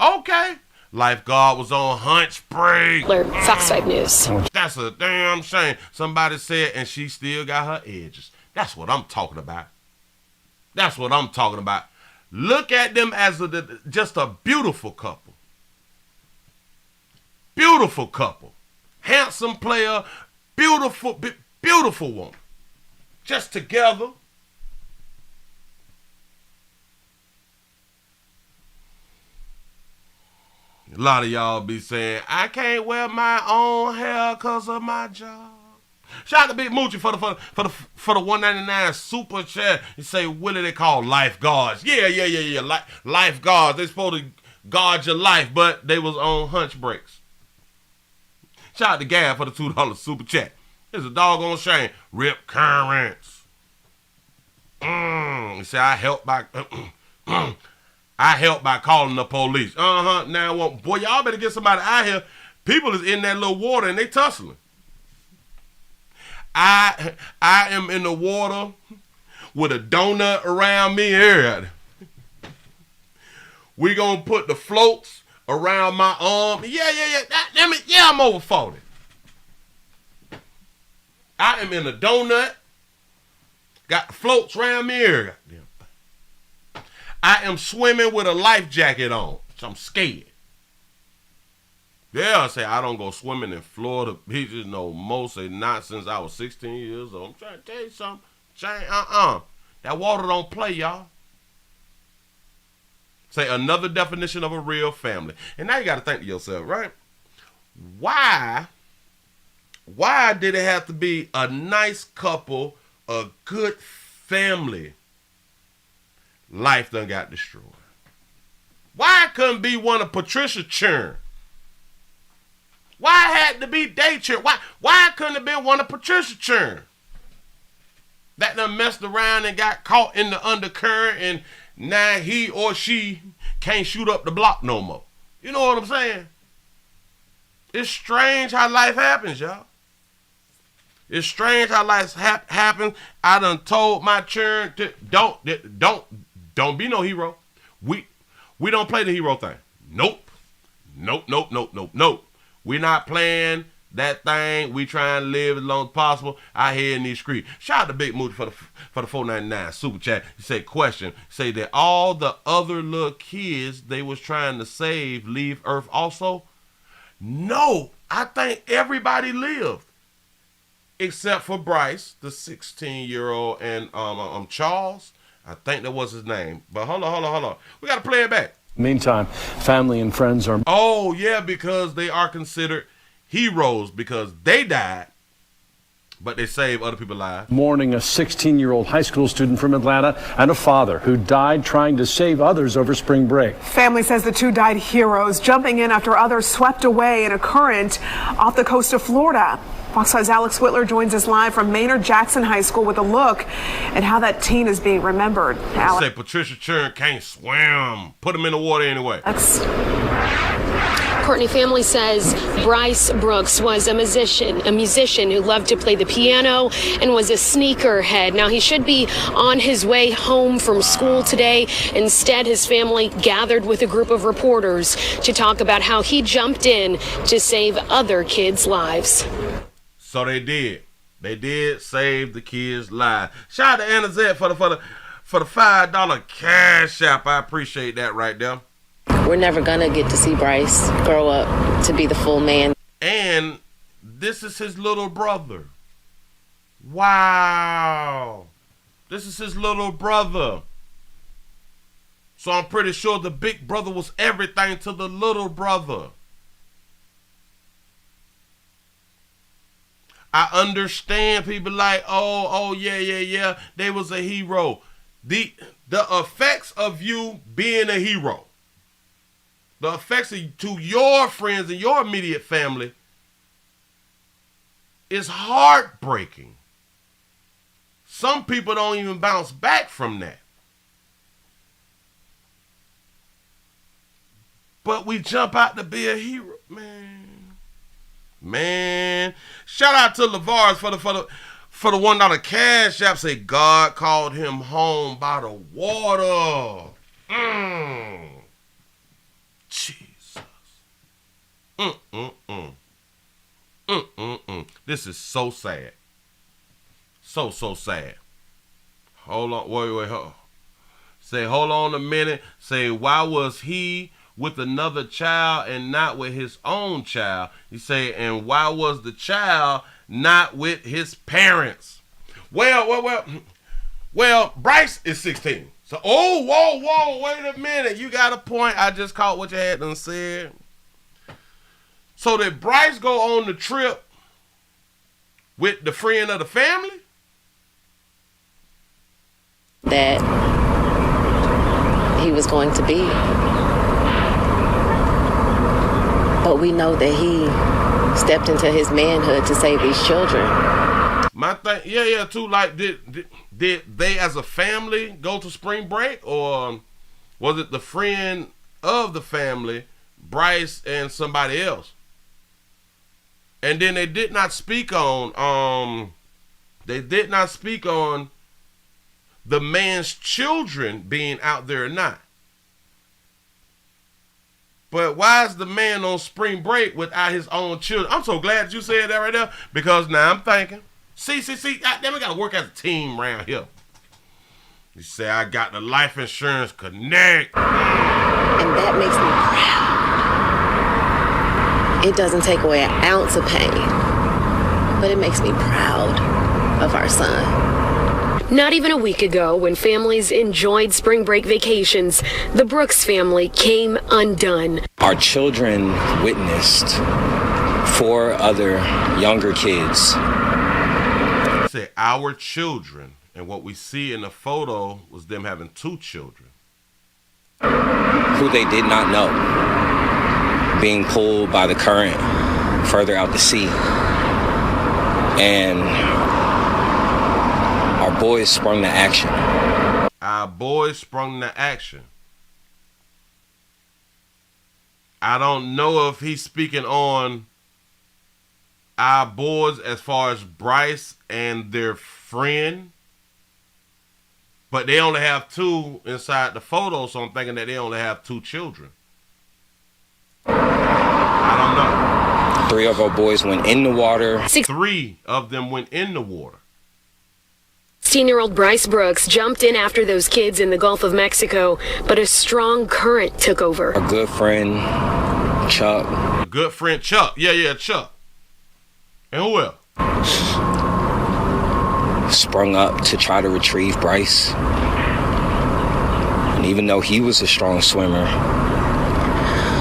okay. Lifeguard was on hunch break. Fox 5 News. That's a damn shame. Somebody said, and she still got her edges. That's what I'm talking about. That's what I'm talking about. Look at them as just a beautiful couple. Beautiful couple. Handsome player. Beautiful woman. Just together. A lot of y'all be saying, I can't wear my own hair because of my job. Shout out to Big Moochie for the $1.99 super chat. You say, Willie, they call lifeguards. Yeah. Lifeguards. They supposed to guard your life, but they was on hunch breaks. Shout out to Gab for the $2 super chat. It's a doggone shame. Rip Currents. You say, I help by calling the police. Now, boy, y'all better get somebody out here. People is in that little water and they tussling. I am in the water with a donut around me area. We gonna put the floats around my arm. Yeah. I'm over 40. I am in a donut. Got the floats around me area. I am swimming with a life jacket on. So I'm scared. Yeah, I say I don't go swimming in Florida beaches no more. Say not since I was 16 years old. I'm trying to tell you something. That water don't play, y'all. Say another definition of a real family. And now you got to think to yourself, right? Why did it have to be a nice couple, a good family life done got destroyed. Why it couldn't be one of Patricia Churn? Why it had to be Daycare? Why it couldn't have been one of Patricia Churn? That done messed around and got caught in the undercurrent, and now he or she can't shoot up the block no more. You know what I'm saying? It's strange how life happens, y'all. It's strange how life happens. I done told my churn to don't be no hero. We don't play the hero thing. Nope. We not playing that thing. We trying to live as long as possible out here in these streets. Shout out to Big Moody for the $4.99 super chat. He said, question, say that all the other little kids they was trying to save leave Earth also? No, I think everybody lived. Except for Bryce, the 16-year-old, and Charles. I think that was his name. But hold on. We got to play it back. Meantime, family and friends are... Oh, yeah, because they are considered heroes because they died, but they saved other people's lives. Mourning a 16-year-old high school student from Atlanta and a father who died trying to save others over spring break. Family says the two died heroes, jumping in after others swept away in a current off the coast of Florida. Fox 5's Alex Whitler joins us live from Maynard Jackson High School with a look at how that teen is being remembered. Say Patricia Churn can't swim. Put him in the water anyway. Courtney family says Bryce Brooks was a musician who loved to play the piano and was a sneakerhead. Now, he should be on his way home from school today. Instead, his family gathered with a group of reporters to talk about how he jumped in to save other kids' lives. So they did. They did save the kids' lives. Shout out to Anna Zed for the $5 cash app. I appreciate that right there. We're never gonna get to see Bryce grow up to be the full man. And this is his little brother. Wow. This is his little brother. So I'm pretty sure the big brother was everything to the little brother. I understand people like, oh, yeah, they was a hero. The effects of you being a hero, the effects to your friends and your immediate family is heartbreaking. Some people don't even bounce back from that. But we jump out to be a hero, man. Shout out to LeVars for the $1 cash app. Say God called him home by the water. Jesus. This is so sad. So sad. Hold on. Wait. Say, hold on a minute. Say, why was he with another child and not with his own child? He say, and why was the child not with his parents? Well, Bryce is 16. So, whoa, wait a minute. You got a point. I just caught what you had done said. So did Bryce go on the trip with the friend of the family? That he was going to be. But we know that he stepped into his manhood to save these children. My thing, yeah, too. Like, did they as a family go to spring break, or was it the friend of the family, Bryce, and somebody else? And then they did not speak on the man's children being out there or not. But why is the man on spring break without his own children? I'm so glad you said that right there, because now I'm thinking, see, goddamn, we gotta work as a team around here. You say, I got the life insurance connect. And that makes me proud. It doesn't take away an ounce of pain, but it makes me proud of our son. Not even a week ago, when families enjoyed spring break vacations, the Brooks family came undone. Our children witnessed 4 other younger kids. Say our children And what we see in the photo was them having 2 children. Who they did not know, being pulled by the current further out to sea. And our boys sprung to action. Our boys sprung to action. I don't know if he's speaking on our boys as far as Bryce and their friend, but they only have 2 inside the photo, so I'm thinking that they only have 2 children. I don't know. 3 of our boys went in the water. 3 of them went in the water. 16-year-old Bryce Brooks jumped in after those kids in the Gulf of Mexico, but a strong current took over. A good friend, Chuck. A good friend, Chuck. Yeah, Chuck. And who else? Sprung up to try to retrieve Bryce. And even though he was a strong swimmer,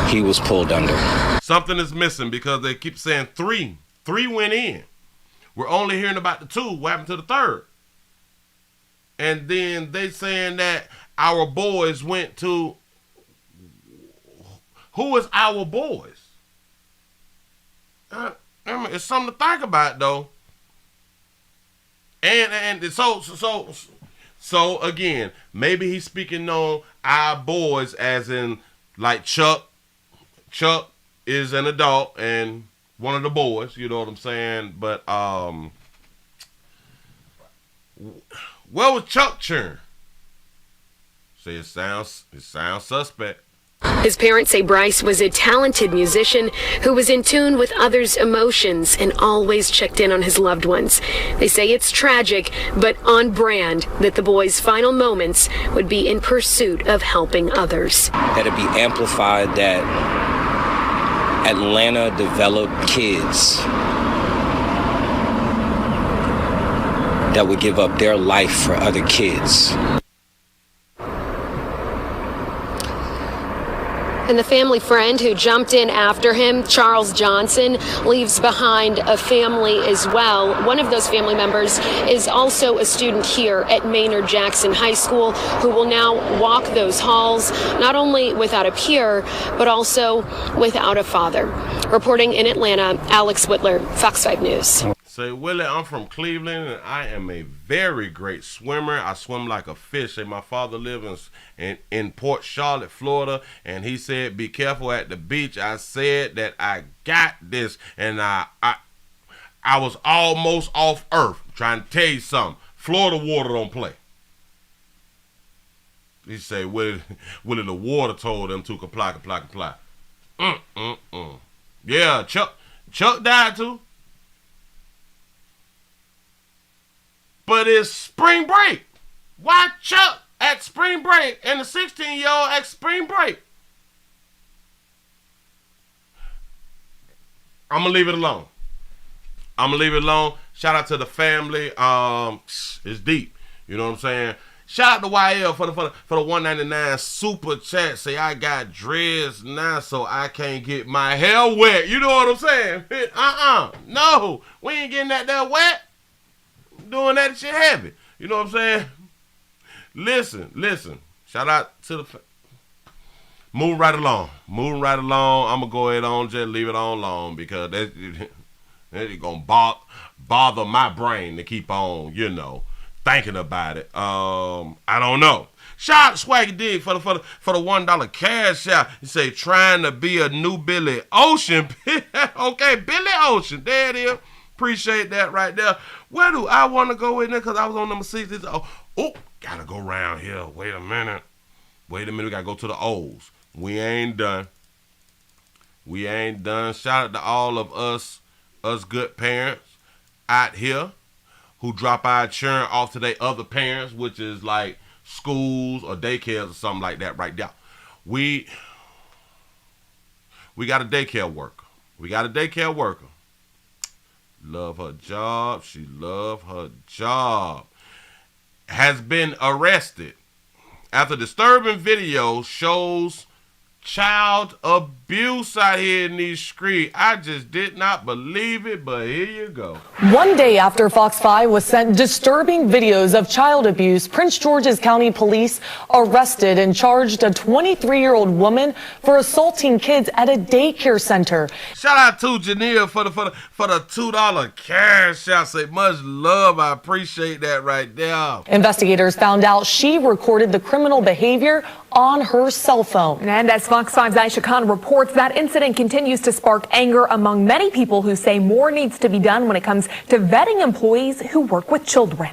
he was pulled under. Something is missing because they keep saying 3. 3 went in. We're only hearing about the 2. What happened to the 3rd? And then they saying that our boys went to... Who is our boys? It's something to think about, though. And so again, maybe he's speaking on our boys as in like Chuck. Chuck is an adult and one of the boys, you know what I'm saying? But where was Chuck churn? Say it sounds suspect. His parents say Bryce was a talented musician who was in tune with others' emotions and always checked in on his loved ones. They say it's tragic, but on brand that the boys' final moments would be in pursuit of helping others. That it be amplified that Atlanta developed kids that would give up their life for other kids. And the family friend who jumped in after him, Charles Johnson, leaves behind a family as well. One of those family members is also a student here at Maynard Jackson High School who will now walk those halls, not only without a peer, but also without a father. Reporting in Atlanta, Alex Whitler, Fox 5 News. Say, Willie, I'm from Cleveland, and I am a very great swimmer. I swim like a fish. Say, my father lives in Port Charlotte, Florida, and he said, be careful at the beach. I said that I got this, and I was almost off earth. Trying to tell you something. Florida water don't play. He said, Willie, the water told them to comply. Yeah, Chuck died too. But it's spring break. Why Chuck at spring break and the 16-year-old at spring break? I'm going to leave it alone. Shout out to the family. It's deep. You know what I'm saying? Shout out to YL for the 199 super chat. Say, I got dreads now so I can't get my hair wet. You know what I'm saying? No, we ain't getting that there wet. Doing that shit heavy. You know what I'm saying? Listen. Shout out to the... Moving right along. I'm going to go ahead on just leave it on long because that's going to bother my brain to keep on, thinking about it. I don't know. Shout out to Swaggy Dig for the $1 cash out. He say, trying to be a new Billy Ocean. Okay, Billy Ocean. There it is. Appreciate that right there. Where do I want to go in there? Because I was on number 6. Oh, gotta go around here. Wait a minute. We gotta go to the O's. We ain't done. Shout out to all of us good parents out here who drop our children off to their other parents, which is like schools or daycares or something like that right there. We got a daycare worker. Love her job. She love her job. Has been arrested after disturbing video shows child abuse out here in these streets. I just did not believe it, but here you go. One day after Fox 5 was sent disturbing videos of child abuse, Prince George's County Police arrested and charged a 23-year-old woman for assaulting kids at a daycare center. Shout out to Janelle for the $2 cash out. Say much love. I appreciate that right there. Investigators found out she recorded the criminal behavior on her cell phone. And as Fox 5's Aisha Khan reports, that incident continues to spark anger among many people who say more needs to be done when it comes to vetting employees who work with children.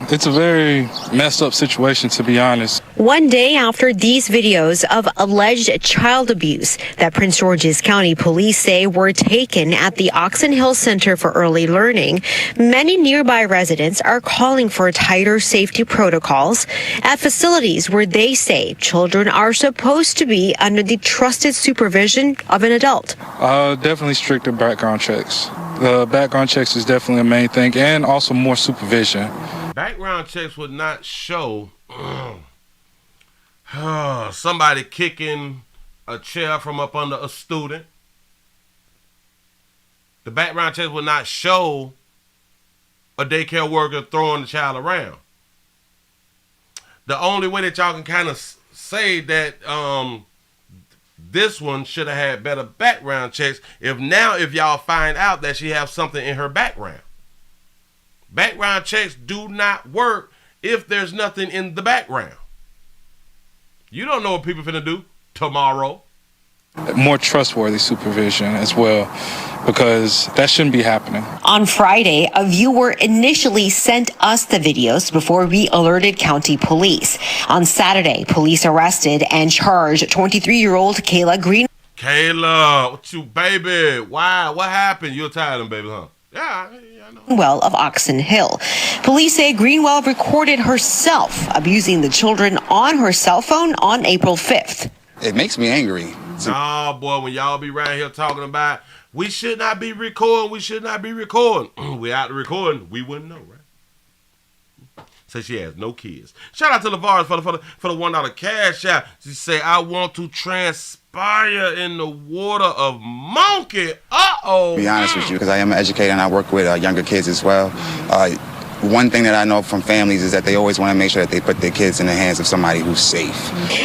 It's a very messed up situation, to be honest. One day after these videos of alleged child abuse that Prince George's County Police say were taken at the Oxon Hill Center for Early Learning, many nearby residents are calling for tighter safety protocols at facilities where they say children are supposed to be under the trusted supervision of an adult. Definitely stricter background checks. The background checks is definitely a main thing, and also more supervision. Background checks would not show somebody kicking a chair from up under a student. The background checks would not show a daycare worker throwing the child around. The only way that y'all can kind of say that this one should have had better background checks if y'all find out that she has something in her background. Background checks do not work if there's nothing in the background. You don't know what people finna do tomorrow. More trustworthy supervision as well, because that shouldn't be happening. On Friday, a viewer initially sent us the videos before we alerted county police. On Saturday, police arrested and charged 23-year-old Kayla Green. Kayla, what you, baby? Why? What happened? You're tired of them, baby, huh? Yeah, I know. Greenwell of Oxon Hill. Police say Greenwell recorded herself abusing the children on her cell phone on April 5th. It makes me angry. Nah, boy, when y'all be around here talking about we should not be recording, we should not be recording. We out to recording, we wouldn't know, right? So she has no kids. Shout out to LeVar for the $1 cash out. She say, I want to transpire in the water of monkey. Uh-oh. To be honest with you, because I am an educator and I work with younger kids as well. One thing that I know from families is that they always want to make sure that they put their kids in the hands of somebody who's safe.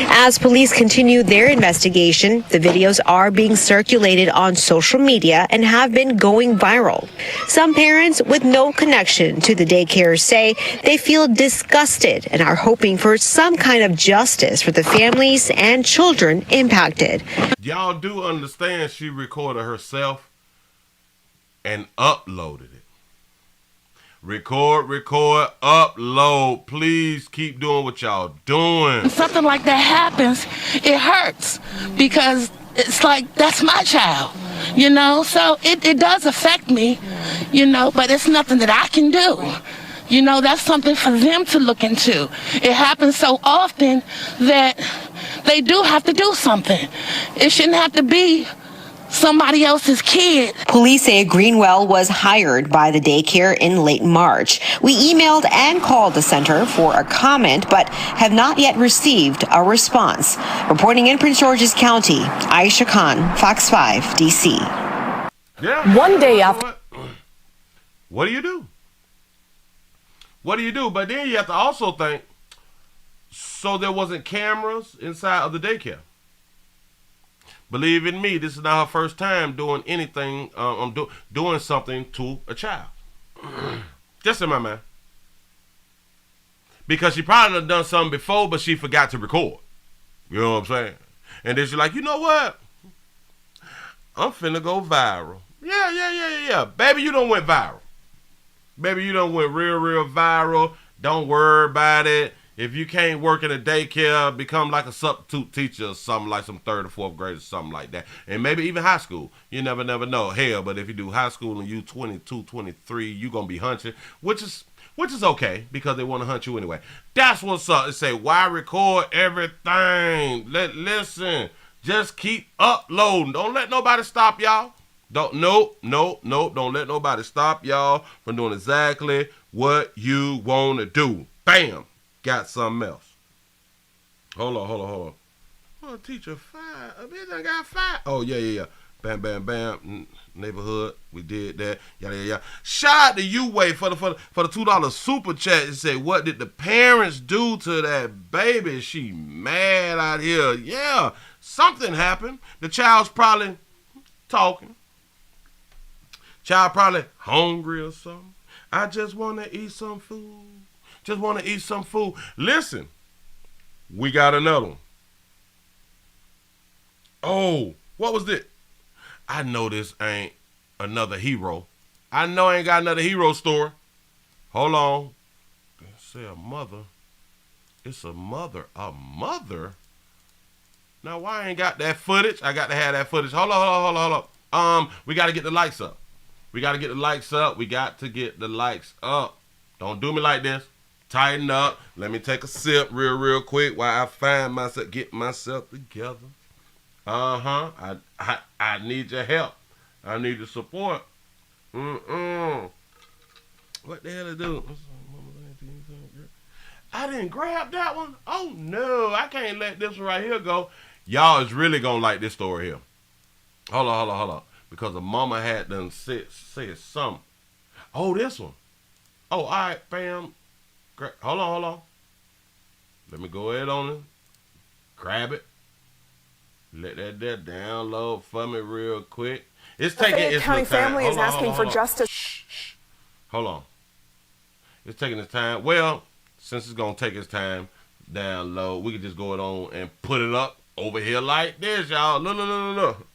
As police continue their investigation, the videos are being circulated on social media and have been going viral. Some parents with no connection to the daycare say they feel disgusted and are hoping for some kind of justice for the families and children impacted. Y'all do understand she recorded herself and uploaded it. Record, upload. Please keep doing what y'all doing. When something like that happens, it hurts because it's like, that's my child, you know? So it does affect me, you know, but it's nothing that I can do. You know, that's something for them to look into. It happens so often that they do have to do something. It shouldn't have to be somebody else's kid. Police say Greenwell was hired by the daycare in late March. We emailed and called the center for a comment, but have not yet received a response. Reporting in Prince George's County, Aisha Khan, Fox 5, D.C. Yeah. One day after. What do you do? What do you do? But then you have to also think, so there wasn't cameras inside of the daycare. Believe in me, this is not her first time doing anything, doing something to a child. Just in my mind. Because she probably done something before, but she forgot to record. You know what I'm saying? And then she's like, you know what? I'm finna go viral. Yeah. Baby, you done went viral. Baby, you done went real viral. Don't worry about it. If you can't work in a daycare, become like a substitute teacher or something, like some 3rd or 4th grade or something like that. And maybe even high school. You never know. Hell, but if you do high school and you 22, 23, you going to be hunching, which is okay because they want to hunt you anyway. That's what's up. They say, why record everything? Listen, just keep uploading. Don't let nobody stop y'all. Don't let nobody stop y'all from doing exactly what you want to do. Bam. Got something else. Hold on. a teacher fired. A bitch done got fired. Oh, yeah. Bam, bam, bam. Neighborhood. We did that. Yada. Shout out to U-Way for the $2 super chat. It said, what did the parents do to that baby? She mad out here. Yeah, something happened. The child's probably talking. Child probably hungry or something. I just want to eat some food. Listen, we got another one. Oh, what was this? I know this ain't another hero. I know I ain't got another hero story. Hold on. Say a mother. It's a mother. A mother? Now, why I ain't got that footage? I got to have that footage. Hold on. We got to get the likes up. We got to get the likes up. Don't do me like this. Tighten up. Let me take a sip real quick while I find myself, get myself together. I need your help. I need your support. What the hell to do? I didn't grab that one. Oh no, I can't let this one right here go. Y'all is really gonna like this story here. Hold on. Because the mama had done said something. Oh, this one. Oh, all right, fam. Hold on. Let me go ahead on it. Grab it. Let that download for me real quick. It's taking its time. County family is asking for justice. Shh. Hold on. It's taking its time. Well, since it's gonna take its time, download. We can just go on and put it up over here like this, y'all. Look.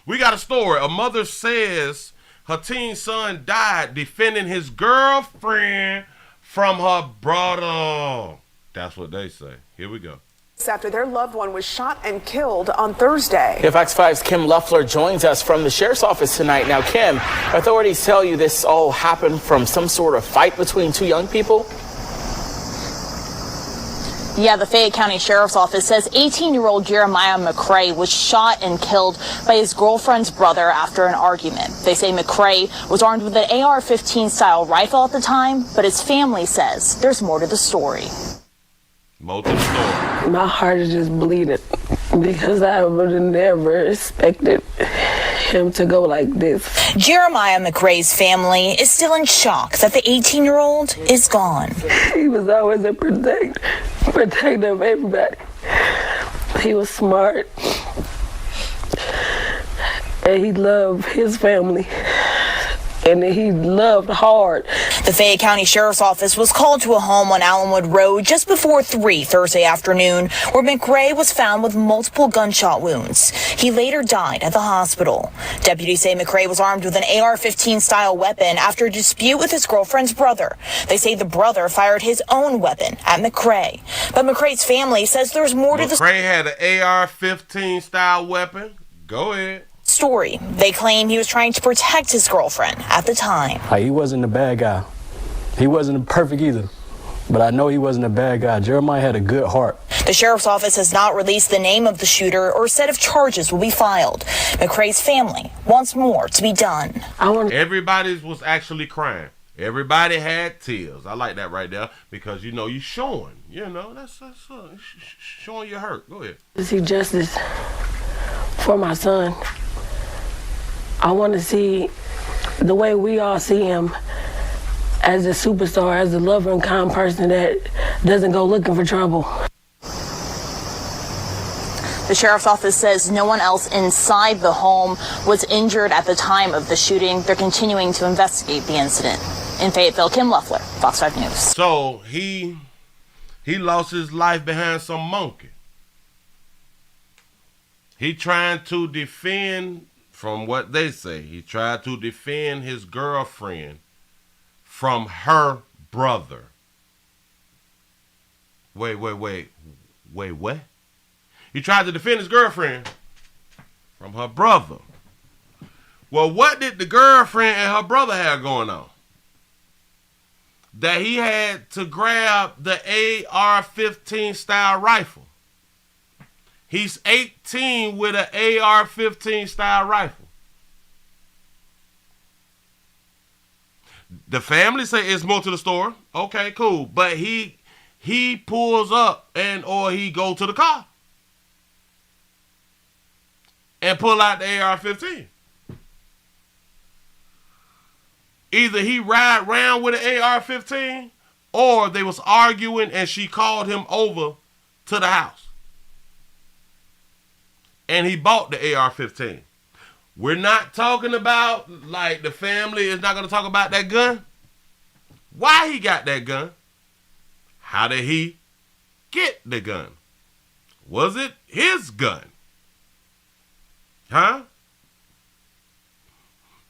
We got a story. A mother says her teen son died defending his girlfriend from her brother. That's what they say. Here we go. After their loved one was shot and killed on Thursday. Fox 5's Kim Luffler joins us from the sheriff's office tonight. Now, Kim, authorities tell you this all happened from some sort of fight between two young people? Yeah, the Fayette County Sheriff's Office says 18-year-old Jeremiah McCrae was shot and killed by his girlfriend's brother after an argument. They say McCrae was armed with an AR-15 style rifle at the time, but his family says there's more to the story. My heart is just bleeding because I would have never expected him to go like this. Jeremiah McCrae's family is still in shock that the 18-year-old is gone. He was always a protector of everybody. He was smart, and he loved his family, and he loved hard. The Fayette County Sheriff's Office was called to a home on Allenwood Road just before 3 Thursday afternoon, where McCrae was found with multiple gunshot wounds. He later died at the hospital. Deputies say McCrae was armed with an AR-15 style weapon after a dispute with his girlfriend's brother. They say the brother fired his own weapon at McCrae. But McCrae's family says there's more to the story. McCrae had an AR-15 style weapon. Go ahead. Story. They claim he was trying to protect his girlfriend at the time. He wasn't a bad guy. He wasn't perfect either, but I know he wasn't a bad guy. Jeremiah had a good heart. The sheriff's office has not released the name of the shooter or said if charges will be filed. McCrae's family wants more to be done. Everybody was actually crying. Everybody had tears. I like that right there because, you showing. That's showing your hurt. Go ahead. To see justice for my son. I want to see the way we all see him as a superstar, as a lover and kind person that doesn't go looking for trouble. The sheriff's office says no one else inside the home was injured at the time of the shooting. They're continuing to investigate the incident. In Fayetteville, Kim Luffler, Fox 5 News. So he lost his life behind some monkey. He trying to defend, from what they say, he tried to defend his girlfriend from her brother. Wait, what? He tried to defend his girlfriend from her brother. Well, what did the girlfriend and her brother have going on? That he had to grab the AR-15 style rifle. He's 18 with an AR-15 style rifle. The family say it's more to the story. Okay, cool. But he pulls up or he go to the car. and pull out the AR-15. Either he ride around with an AR-15 or they was arguing and she called him over to the house. And he bought the AR-15. We're not talking about, like, the family is not going to talk about that gun. Why he got that gun? How did he get the gun? Was it his gun? Huh?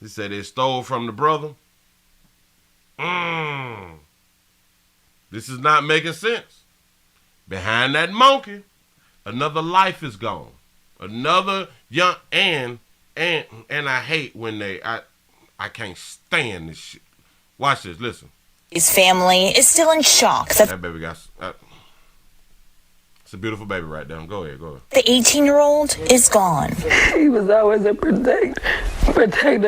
He said they stole from the brother. This is not making sense. Behind that monkey, another life is gone. Another young and I hate when I can't stand this shit. Watch this, listen. His family is still in shock. That baby got it's a beautiful baby right there. Go ahead. The 18-year-old is gone. He was always a protector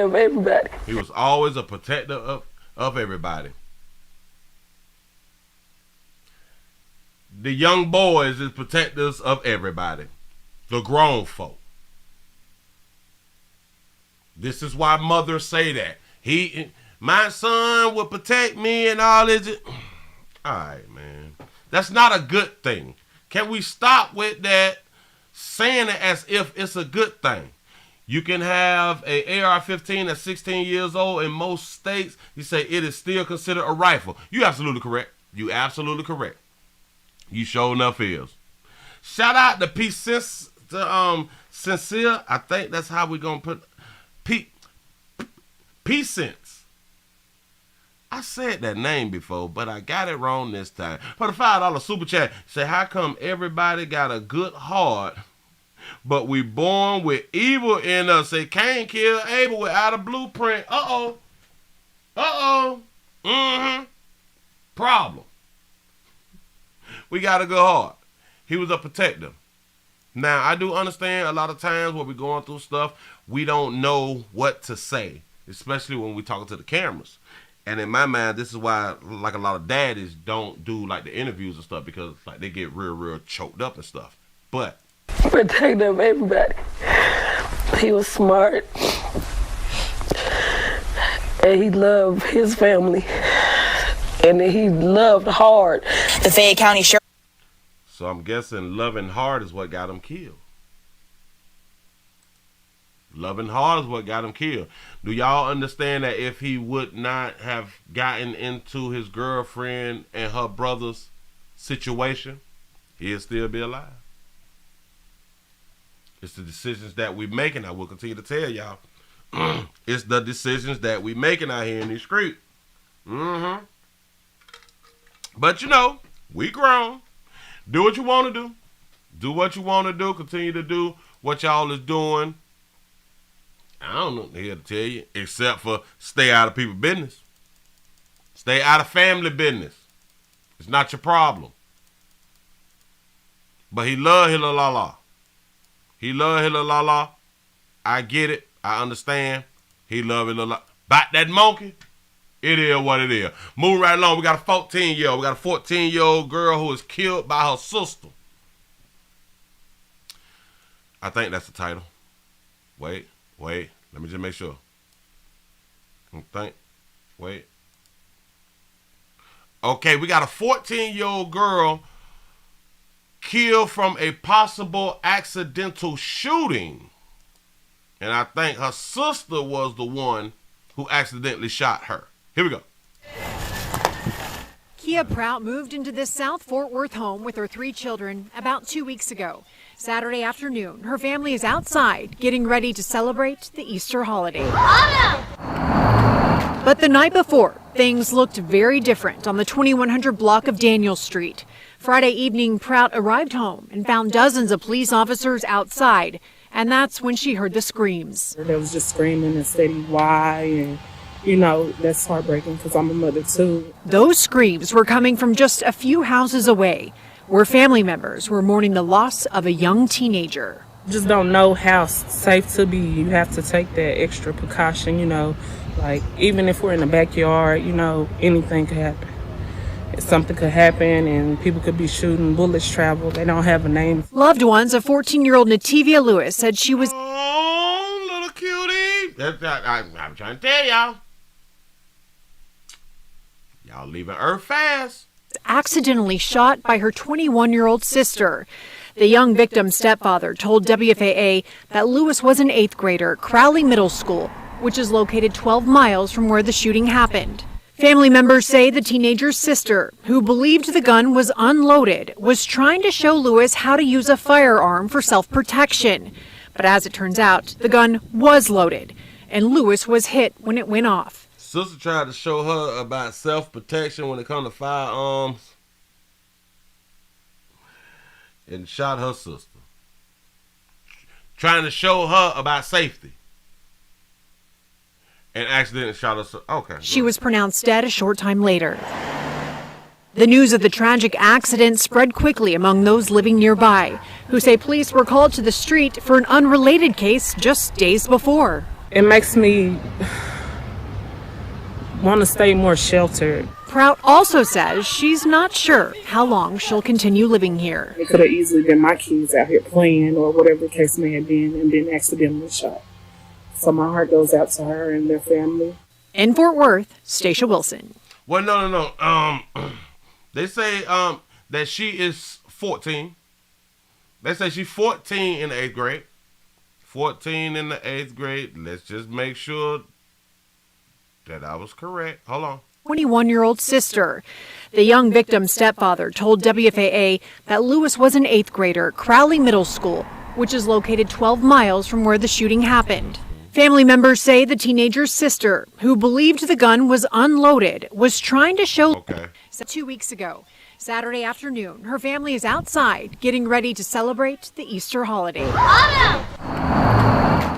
of everybody. He was always a protector of everybody. The young boys is protectors of everybody. The grown folk. This is why mothers say that. My son will protect me and all this. All right, man. That's not a good thing. Can we stop with that saying it as if it's a good thing? You can have a AR-15 at 16 years old in most states. You say it is still considered a rifle. You absolutely correct. You absolutely correct. You sure enough is. Shout out to Sincere. I think that's how we're going to put P-Sense. I said that name before, but I got it wrong this time. For the $5 super chat, say, how come everybody got a good heart, but we born with evil in us? Say, Cain killed Abel without a blueprint. Uh-oh. Problem. We got a good heart. He was a protector. Now, I do understand a lot of times when we're going through stuff, we don't know what to say, especially when we're talking to the cameras. And in my mind, this is why, like, a lot of daddies don't do, like, the interviews and stuff, because, like, they get real choked up and stuff. But protector of everybody. He was smart. And he loved his family. And he loved hard. The Fayette County Sheriff. So I'm guessing loving hard is what got him killed. Loving hard is what got him killed. Do y'all understand that if he would not have gotten into his girlfriend and her brother's situation, he'd still be alive? It's the decisions that we making. I will continue to tell y'all. It's the decisions that we making out here in these streets. But you know, we grown. Do what you want to do. Do what you want to do. Continue to do what y'all is doing. I don't know here to tell you, except for stay out of people's business. Stay out of family business. It's not your problem. But he love Hilalala. He love Hilalala. I get it. I understand. He love Hilalala. Bite that monkey. It is what it is. Moving right along. We got a 14-year-old. We got a 14-year-old girl who was killed by her sister. I think that's the title. Wait. Let me just make sure. Okay, we got a 14-year-old girl killed from a possible accidental shooting. And I think her sister was the one who accidentally shot her. Here we go. Kia Prout moved into this South Fort Worth home with her 3 children about 2 weeks ago. Saturday afternoon, her family is outside getting ready to celebrate the Easter holiday. But the night before, things looked very different on the 2100 block of Daniel Street. Friday evening, Prout arrived home and found dozens of police officers outside, and that's when she heard the screams. There was just screaming and steady why, and you know, that's heartbreaking because I'm a mother too. Those screams were coming from just a few houses away, where family members were mourning the loss of a young teenager. Just don't know how safe to be. You have to take that extra precaution, you know, like even if we're in the backyard, you know, anything could happen. Something could happen and people could be shooting, bullets travel. They don't have a name. Loved ones of 14-year-old Nativia Lewis said she was I'm trying to tell y'all. Y'all leaving Earth fast. Accidentally shot by her 21-year-old sister. The young victim's stepfather told WFAA that Lewis was an 8th grader, Crowley Middle School, which is located 12 miles from where the shooting happened. Family members say the teenager's sister, who believed the gun was unloaded, was trying to show Lewis how to use a firearm for self-protection. But as it turns out, the gun was loaded, and Lewis was hit when it went off. Sister tried to show her about self-protection when it comes to firearms and shot her sister. Trying to show her about safety and accidentally shot her sister. Okay. She was pronounced dead a short time later. The news of the tragic accident spread quickly among those living nearby, who say police were called to the street for an unrelated case just days before. It makes me want to stay more sheltered. Prout also says she's not sure how long she'll continue living here. It could have easily been my kids out here playing or whatever the case may have been and been accidentally shot. So my heart goes out to her and their family. In Fort Worth, Stacia Wilson. Well, no. They say that she is 14. They say she's 14 in the 8th grade. 14 in the 8th grade. Let's just make sure that I was correct. Hold on. 21-year-old sister. The young victim's stepfather told WFAA that Lewis was an 8th grader, Crowley Middle School, which is located 12 miles from where the shooting happened. Family members say the teenager's sister, who believed the gun was unloaded, was trying to show... Okay. 2 weeks ago, Saturday afternoon, her family is outside getting ready to celebrate the Easter holiday.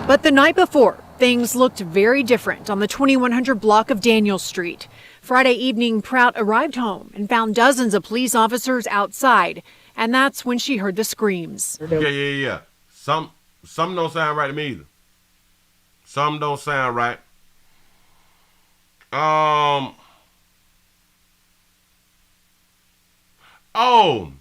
But the night before, things looked very different on the 2100 block of Daniel Street. Friday evening, Prout arrived home and found dozens of police officers outside, and that's when she heard the screams. Yeah. Some don't sound right to me either. Some don't sound right. Oh,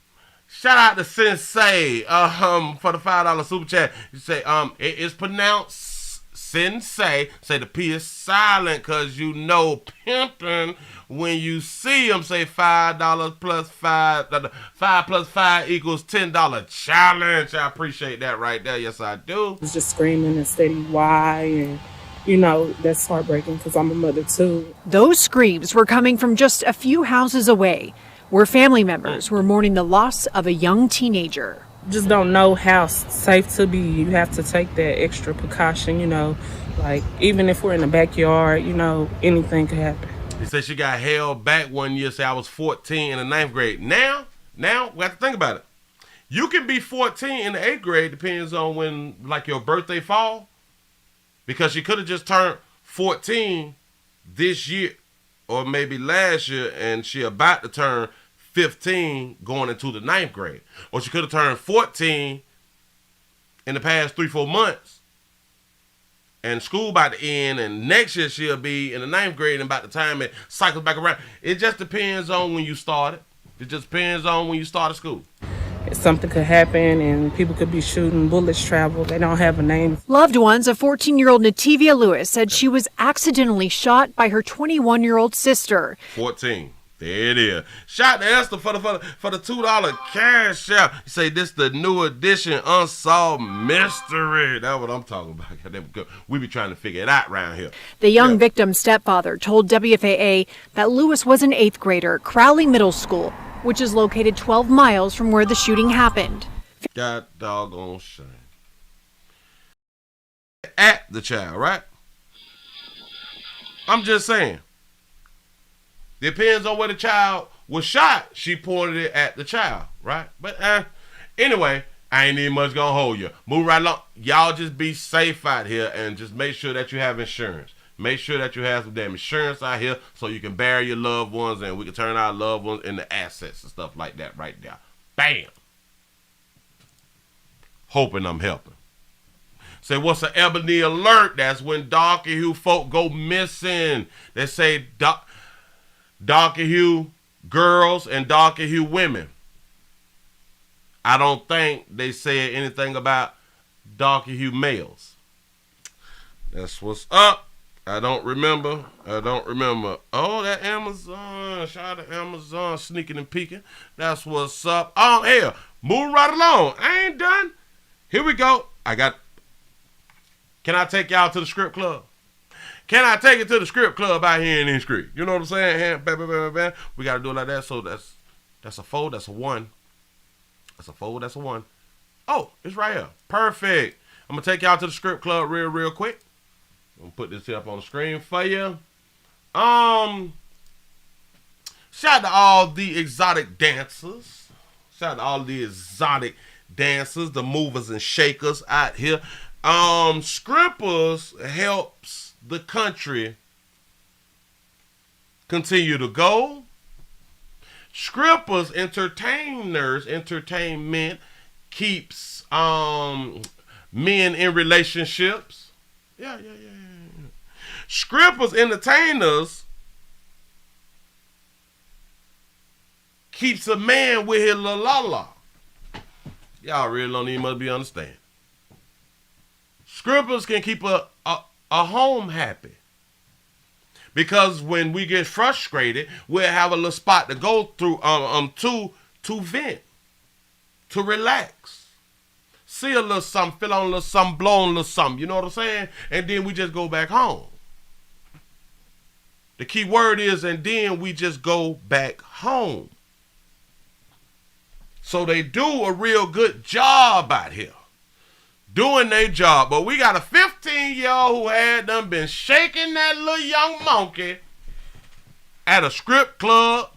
shout out to Sensei for the $5 super chat. You say it is pronounced Sensei. Say the P is silent because you know pimping when you see them. Say $5 plus 5. 5 plus 5 equals $10 challenge. I appreciate that right there. Yes, I do. It's just screaming and steady why, and you know that's heartbreaking because I'm a mother too. Those screams were coming from just a few houses away, where family members were mourning the loss of a young teenager. Just don't know how safe to be. You have to take that extra precaution, you know, like even if we're in the backyard, you know, anything could happen. He said she got held back one year, say I was 14 in the 9th grade. Now, we have to think about it. You can be 14 in the 8th grade, depends on when, like, your birthday fall. Because she could have just turned 14 this year or maybe last year, and she about to turn 15 going into the 9th grade. Or she could have turned 14 in the past 3-4 months, and school about to end, and next year she'll be in the 9th grade, and about the time it cycles back around. It just depends on when you started. It just depends on when you started school. Something could happen and people could be shooting, bullets travel. They don't have a name. Loved ones of 14-year-old Nativia Lewis said she was accidentally shot by her 21-year-old sister. 14. There it is. Shout to Esther for the $2 cash out. You say this the new edition Unsolved Mystery. That's what I'm talking about. We be trying to figure it out around here. The young victim's stepfather told WFAA that Lewis was an 8th grader, Crowley Middle School, which is located 12 miles from where the shooting happened. God doggone shame. At the child, right? I'm just saying. Depends on where the child was shot. She pointed it at the child, right? But anyway, I ain't even much gonna hold you. Move right along. Y'all just be safe out here and just make sure that you have insurance. Make sure that you have some damn insurance out here so you can bury your loved ones and we can turn our loved ones into assets and stuff like that right there. Bam. Hoping I'm helping. Say, what's an ebony alert? That's when darker hue folk go missing. They say darker hue girls and darker hue women. I don't think they said anything about darker hue males. That's what's up. I don't remember. Oh, that Amazon. Shout out to Amazon sneaking and peeking. That's what's up. Oh, hell. Moving right along. I ain't done. Here we go. Can I take y'all to the strip club? Can I take it to the strip club out here in the street? You know what I'm saying? Bam. We got to do it like that. So that's a 4, that's a 1. That's a 4, that's a 1. Oh, it's right here. Perfect. I'm going to take y'all to the strip club real quick. I'm going to put this here up on the screen for you. Shout out to all the exotic dancers. The movers and shakers out here. Strippers helps the country continue to go. Strippers, entertainment keeps men in relationships. Yeah. Strippers, entertainers keeps a man with his la. Y'all really don't even must be understand. Strippers can keep a home happy. Because when we get frustrated, we'll have a little spot to go through to vent, to relax. See a little something, feel on a little something, blow on a little something, you know what I'm saying? And then we just go back home. The key word is, and then we just go back home. So they do a real good job out here. Doing their job. But we got a 15-year-old who had done been shaking that little young monkey at a strip club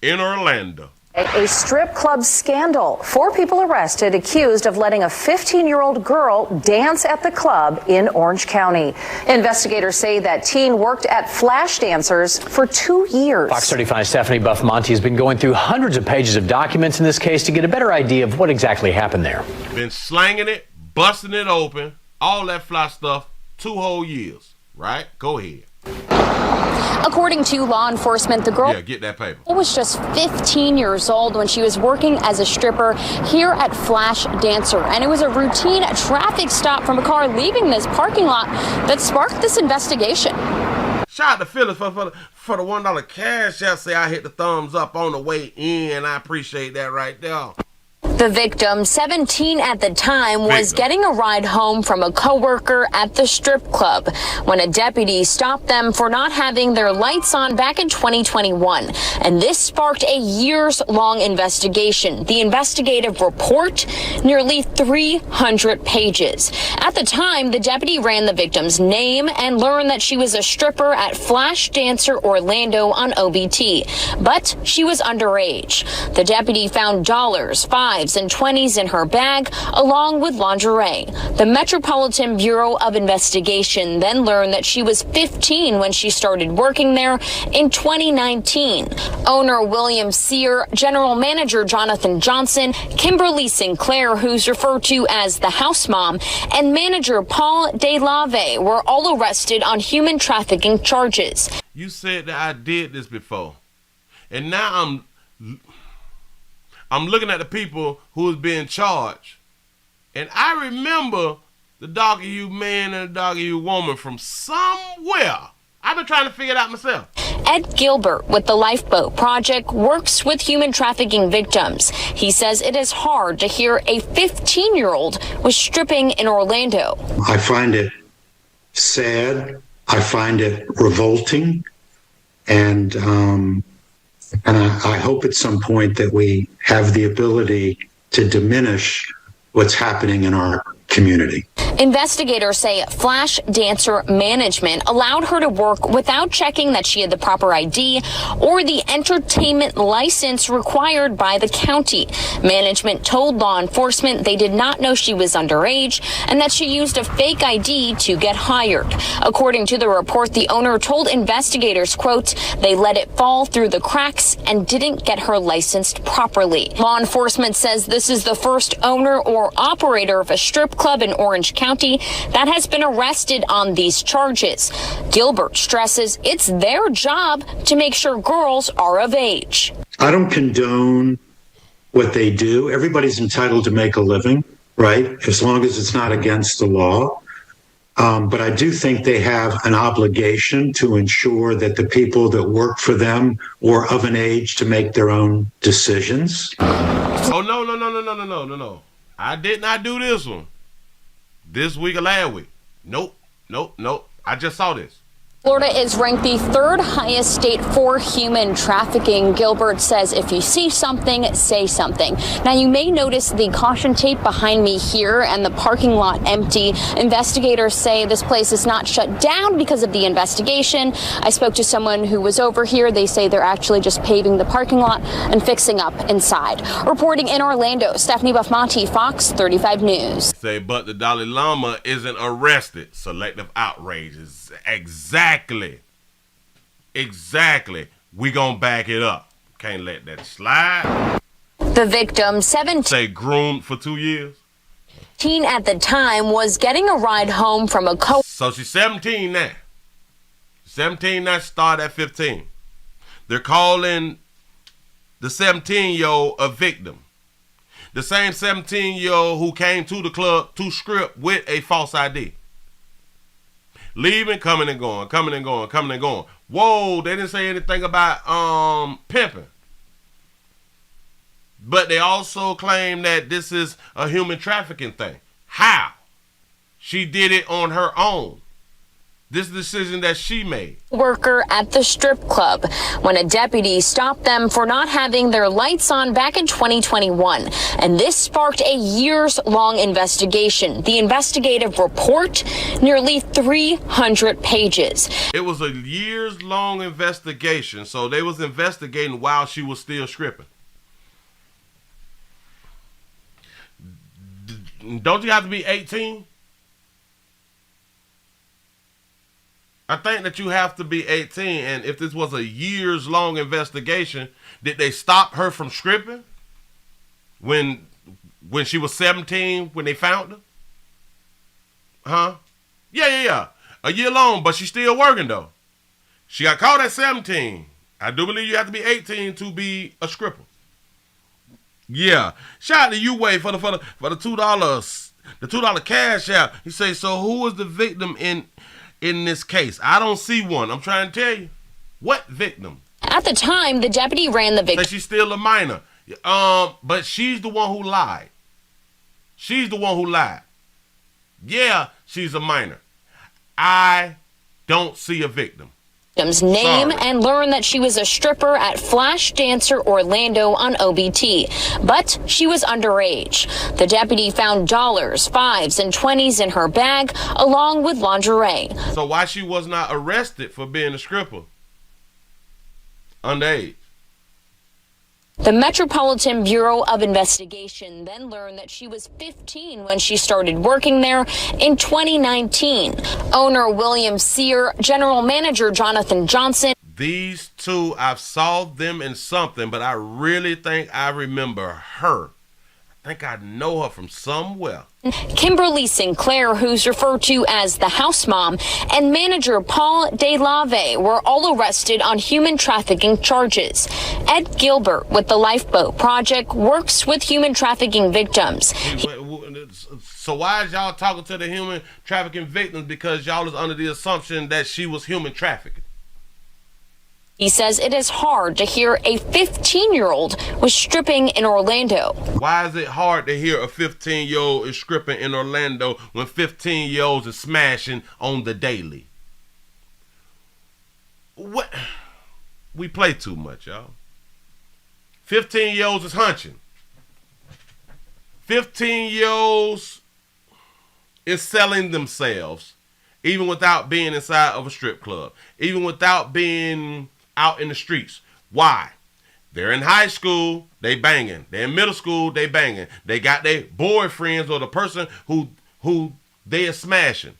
in Orlando. A strip club scandal. 4 people arrested accused of letting a 15-year-old girl dance at the club in Orange County. Investigators say that teen worked at Flash Dancers for 2 years. Fox 35's Stephanie Buff-Monty has been going through hundreds of pages of documents in this case to get a better idea of what exactly happened there. Been slanging it, busting it open, all that fly stuff, 2 whole years, right? Go ahead. According to law enforcement, the girl get that paper. Was just 15 years old when she was working as a stripper here at Flash Dancer. And it was a routine traffic stop from a car leaving this parking lot that sparked this investigation. Shout out to Phyllis for the $1 cash. Y'all say I hit the thumbs up on the way in. I appreciate that right there. The victim, 17 at the time, was getting a ride home from a coworker at the strip club when a deputy stopped them for not having their lights on back in 2021. And this sparked a years-long investigation. The investigative report, nearly 300 pages. At the time, the deputy ran the victim's name and learned that she was a stripper at Flash Dancer Orlando on OBT. But she was underage. The deputy found dollars, $5s and $20s in her bag, along with lingerie. The Metropolitan Bureau of Investigation then learned that she was 15 when she started working there in 2019. Owner William Sear, General Manager Jonathan Johnson, Kimberly Sinclair, who's referred to as the house mom, and manager Paul DeLave were all arrested on human trafficking charges. You said that I did this before, and now I'm looking at the people who is being charged. And I remember the dog-eared man and the dog-eared woman from somewhere. I've been trying to figure it out myself. Ed Gilbert with the Lifeboat Project works with human trafficking victims. He says it is hard to hear a 15-year-old was stripping in Orlando. I find it sad. I find it revolting. And I hope at some point that we have the ability to diminish what's happening in our community. Investigators say Flash Dancer Management allowed her to work without checking that she had the proper ID or the entertainment license required by the county. Management told law enforcement they did not know she was underage and that she used a fake ID to get hired. According to the report, the owner told investigators, quote, they let it fall through the cracks and didn't get her licensed properly. Law enforcement says this is the first owner or operator of a strip club in Orange County that has been arrested on these charges. Gilbert stresses it's their job to make sure girls are of age. I don't condone what they do. Everybody's entitled to make a living, right? As long as it's not against the law. But I do think they have an obligation to ensure that the people that work for them are of an age to make their own decisions. Oh, no. I did not do this one. This week or last week. Nope. I just saw this. Florida is ranked the third highest state for human trafficking. Gilbert says if you see something, say something. Now, you may notice the caution tape behind me here and the parking lot empty. Investigators say this place is not shut down because of the investigation. I spoke to someone who was over here. They say they're actually just paving the parking lot and fixing up inside. Reporting in Orlando, Stephanie Buffmonti, Fox 35 News. Say, but the Dalai Lama isn't arrested. Selective outrages. Exactly. We gonna back it up. Can't let that slide. The victim, 17, say groomed for 2 years. At the time, was getting a ride home from a So she's 17 now. 17 now, start at 15. They're calling the 17-year-old a victim. The same 17-year-old who came to the club to Script with a false ID. Leaving, coming and going. Whoa, they didn't say anything about pimping. But they also claim that this is a human trafficking thing. How? She did it on her own. This decision that she made. Worker at the strip club when a deputy stopped them for not having their lights on back in 2021. And this sparked a years-long investigation. The investigative report, nearly 300 pages. It was a years-long investigation, so they was investigating while she was still stripping. Don't you have to be 18? I think that you have to be 18, and if this was a years-long investigation, did they stop her from stripping when she was 17 when they found her? Huh? Yeah. A year long, but she's still working, though. She got caught at 17. I do believe you have to be 18 to be a stripper. Yeah. Shout out to you, Wade, for the $2. The $2 cash out. He say, so who was the victim in this case? I don't see one. I'm trying to tell you. What victim? At the time, the deputy ran the victim. She's still a minor. But she's the one who lied. Yeah, she's a minor. I don't see a victim. Victim's name and learned that she was a stripper at Flash Dancer Orlando on OBT, but she was underage. The deputy found dollars, 5s, and 20s in her bag, along with lingerie. So why she was not arrested for being a stripper? Underage. The Metropolitan Bureau of Investigation then learned that she was 15 when she started working there in 2019. Owner William Sear, General Manager Jonathan Johnson. These two, I've saw them in something, but I really think I remember her. I think I know her from somewhere. Kimberly Sinclair, who's referred to as the house mom, and manager Paul DeLave were all arrested on human trafficking charges. Ed Gilbert with the Lifeboat Project works with human trafficking victims. So why is y'all talking to the human trafficking victims? Because y'all is under the assumption that she was human trafficking. He says it is hard to hear a 15-year-old was stripping in Orlando. Why is it hard to hear a 15-year-old is stripping in Orlando when 15-year-olds are smashing on the daily? What? We play too much, y'all. 15-year-olds is hunching. 15-year-olds is selling themselves, even without being inside of a strip club, even without being out in the streets. Why? They're in high school, they banging. They're in middle school, they banging. They got their boyfriends or the person who they are smashing.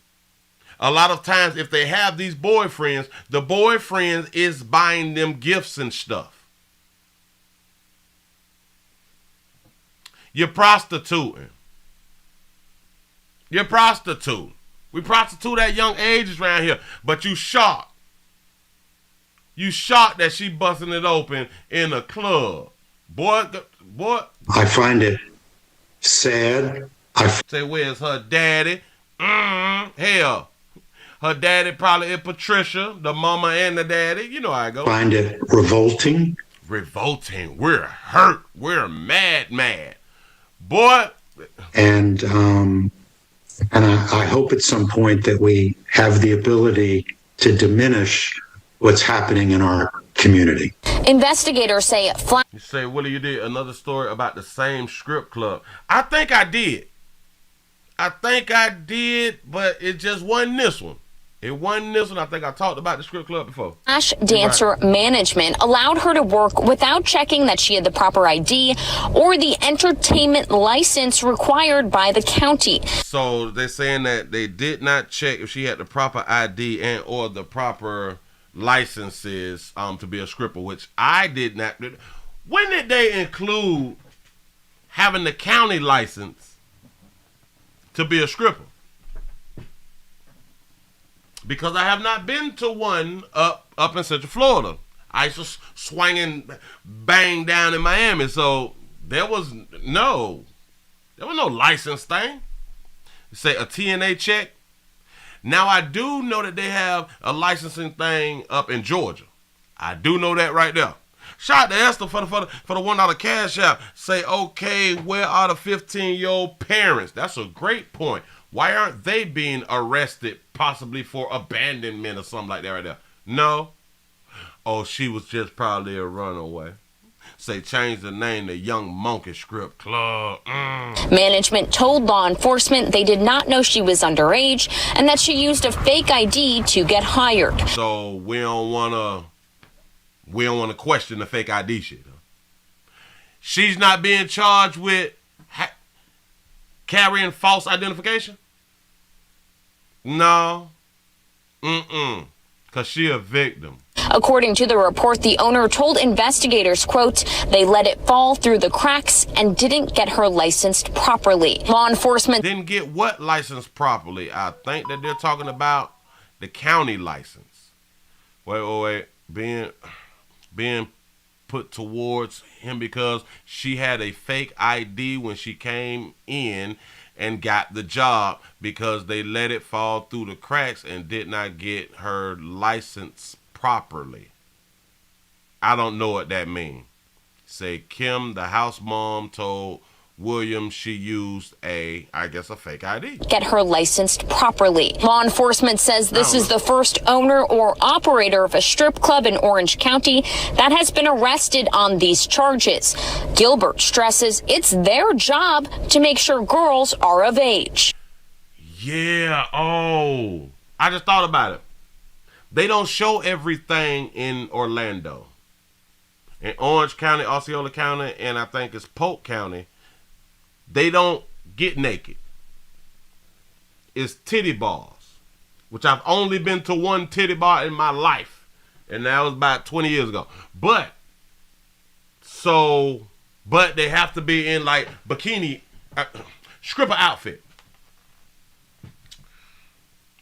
A lot of times, if they have these boyfriends, the boyfriend is buying them gifts and stuff. You're prostituting. We prostitute at young ages around here, but you shocked. You shocked that she busting it open in a club. Boy. I find it sad. Say, where's her daddy? Hell, her daddy probably is Patricia, the mama and the daddy. You know how I go. Find it revolting. Revolting. We're hurt. We're mad. Boy. And I hope at some point that we have the ability to diminish what's happening in our community. Investigators say You say, Willie, you did another story about the same strip club. I think I did, but it just wasn't this one. It wasn't this one. I think I talked about the strip club before. Flash Dancer Management allowed her to work without checking that she had the proper ID or the entertainment license required by the county. So they're saying that they did not check if she had the proper ID and or the proper licenses to be a stripper, which I did not. When did they include having the county license to be a stripper? Because I have not been to one up in Central Florida. I used to swinging bang down in Miami, so there was no license thing. Say a TNA check. Now I do know that they have a licensing thing up in Georgia. I do know that right there. Shout out to Esther for the $1 cash app. Say, okay, where are the 15-year-old parents? That's a great point. Why aren't they being arrested possibly for abandonment or something like that right there? No. Oh, she was just probably a runaway. Say change the name to Young Monkey Strip Club. Management told law enforcement they did not know she was underage and that she used a fake ID to get hired. So we don't wanna question the fake ID shit. Huh? She's not being charged with carrying false identification? No. Because she a victim. According to the report, the owner told investigators, quote, they let it fall through the cracks and didn't get her licensed properly. Law enforcement didn't get what licensed properly? I think that they're talking about the county license. Wait. Being put towards him because she had a fake ID when she came in and got the job because they let it fall through the cracks and did not get her license properly. I don't know what that means. Say Kim, the house mom, told William she used a fake ID. Get her licensed properly. Law enforcement says this is the first owner or operator of a strip club in Orange County that has been arrested on these charges. Gilbert stresses it's their job to make sure girls are of age. Yeah, I just thought about it. They don't show everything in Orlando. In Orange County, Osceola County, and I think it's Polk County, they don't get naked. It's titty bars, which I've only been to one titty bar in my life, and that was about 20 years ago. But they have to be in like bikini, stripper outfit.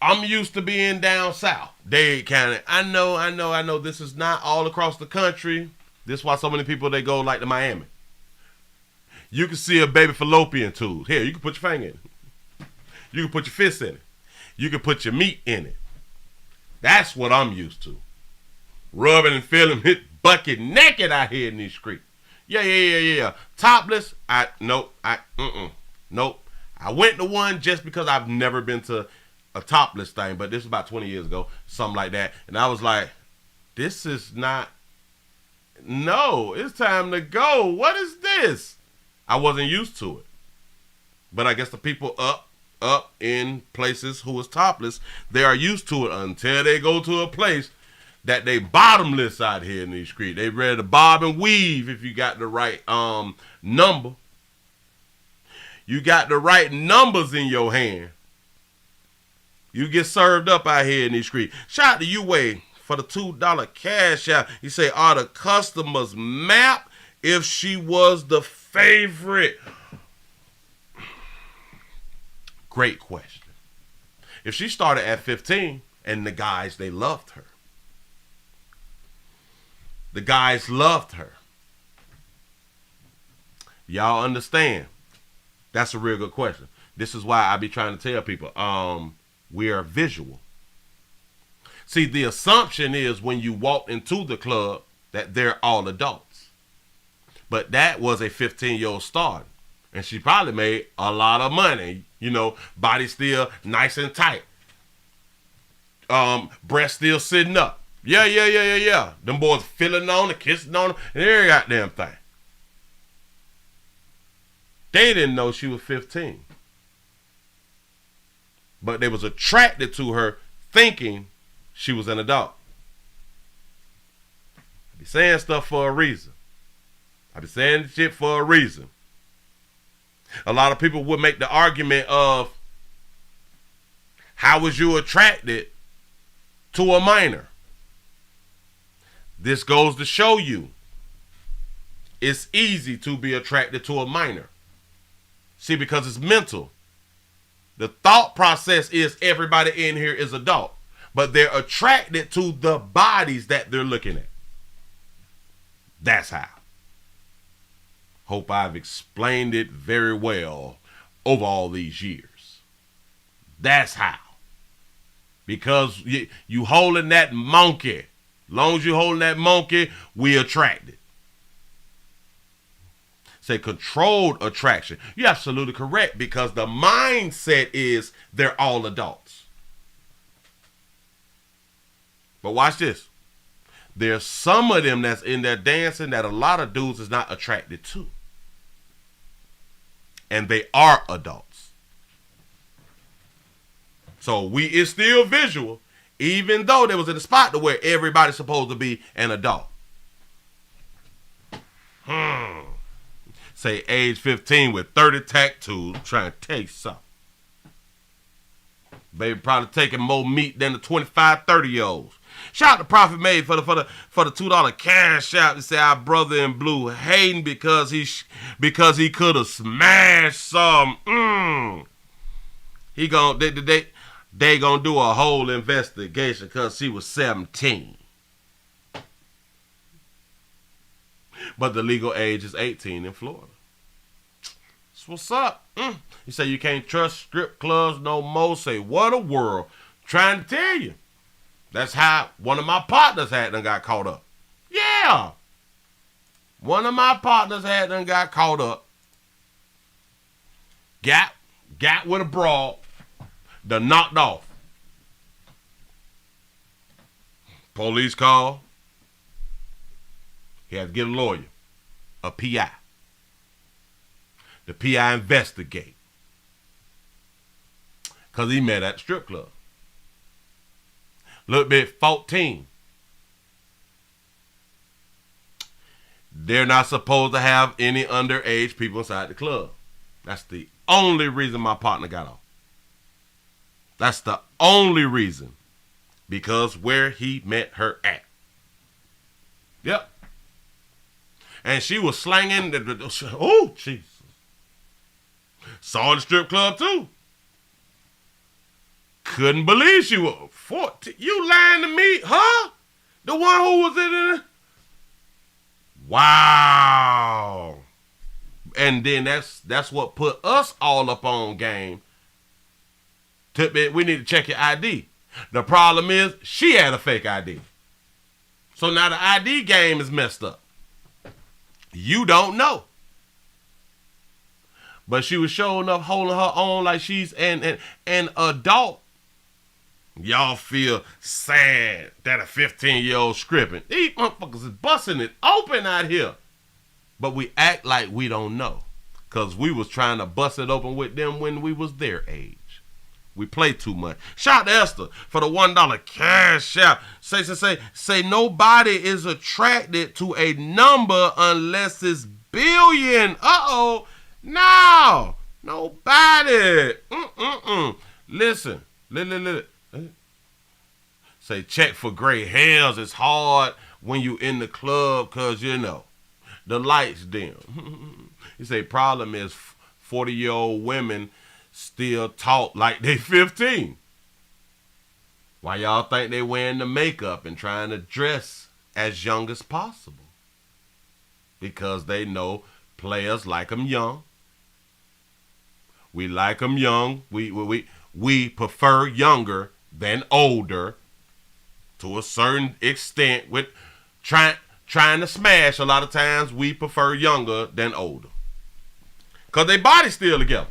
I'm used to being down south, Dade County. I know. This is not all across the country. This is why so many people, they go like to Miami. You can see a baby fallopian tube. Here, you can put your finger in it. You can put your fist in it. You can put your meat in it. That's what I'm used to. Rubbing and feeling it bucket naked out here in these streets. Yeah. Topless, nope. Nope. I went to one just because I've never been to a topless thing, but this was about 20 years ago, something like that. And I was like, this is not, no, it's time to go. What is this? I wasn't used to it. But I guess the people up in places who is topless, they are used to it until they go to a place that they bottomless out here in these streets. They ready to bob and weave if you got the right number. You got the right numbers in your hand. You get served up out here in these streets. Shout out to UA for the $2 cash out. He say, are the customers map if she was the favorite? Great question. If she started at 15 and the guys, they loved her. The guys loved her. Y'all understand? That's a real good question. This is why I be trying to tell people, we are visual. See, the assumption is when you walk into the club that they're all adults. But that was a 15-year-old start. And she probably made a lot of money. You know, body still nice and tight. Breast still sitting up. Yeah. Them boys feeling on her, kissing on her, and every goddamn thing. They didn't know she was 15. But they was attracted to her thinking she was an adult. I be saying stuff for a reason. I be saying shit for a reason. A lot of people would make the argument of, how was you attracted to a minor? This goes to show you it's easy to be attracted to a minor. See, because it's mental. The thought process is everybody in here is adult, but they're attracted to the bodies that they're looking at. That's how. Hope I've explained it very well over all these years. That's how. Because you holding that monkey. As long as you holding that monkey, we attracted. Say controlled attraction. You're absolutely correct, because the mindset is they're all adults. But watch this. There's some of them that's in there dancing that a lot of dudes is not attracted to. And they are adults. So it's still visual, even though there was in a spot to where everybody's supposed to be an adult. Say age 15 with 30 tattoos, trying to taste something. Baby probably taking more meat than the 25, 30-year-olds. Shout out to Prophet Made for the $2 cash out. They say our brother in blue hating because he could have smashed some. They gonna do a whole investigation because she was 17. But the legal age is 18 in Florida. That's what's up. You say you can't trust strip clubs no more. Say, what a world. Trying to tell you. That's how one of my partners had done got caught up. Yeah. One of my partners had done got caught up. Got with a broad. Done knocked off. Police call. He had to get a lawyer. A PI. The PI investigate. Because he met at the strip club. Little bit 14. They're not supposed to have any underage people inside the club. That's the only reason my partner got off. That's the only reason. Because where he met her at. Yep. And she was slanging. Oh, Jesus. Saw in the strip club too. Couldn't believe she was 14. You lying to me, huh? The one who was in it. Wow. And then that's what put us all up on game. We need to check your ID. The problem is she had a fake ID. So now the ID game is messed up. You don't know. But she was showing up holding her own like she's an adult. Y'all feel sad that a 15-year-old scripting. These motherfuckers is busting it open out here. But we act like we don't know. Because we was trying to bust it open with them when we was their age. We play too much. Shout out to Esther for the $1 cash out. Say nobody is attracted to a number unless it's billion. Uh-oh. No. Nobody. Listen. Say check for gray hairs. It's hard when you in the club because, you know, the lights dim. You say problem is 40-year-old women still talk like they 15. Why y'all think they wearing the makeup and trying to dress as young as possible? Because they know players like them young. We like them young. We prefer younger than older to a certain extent. With trying to smash, a lot of times we prefer younger than older. Because their body's still together.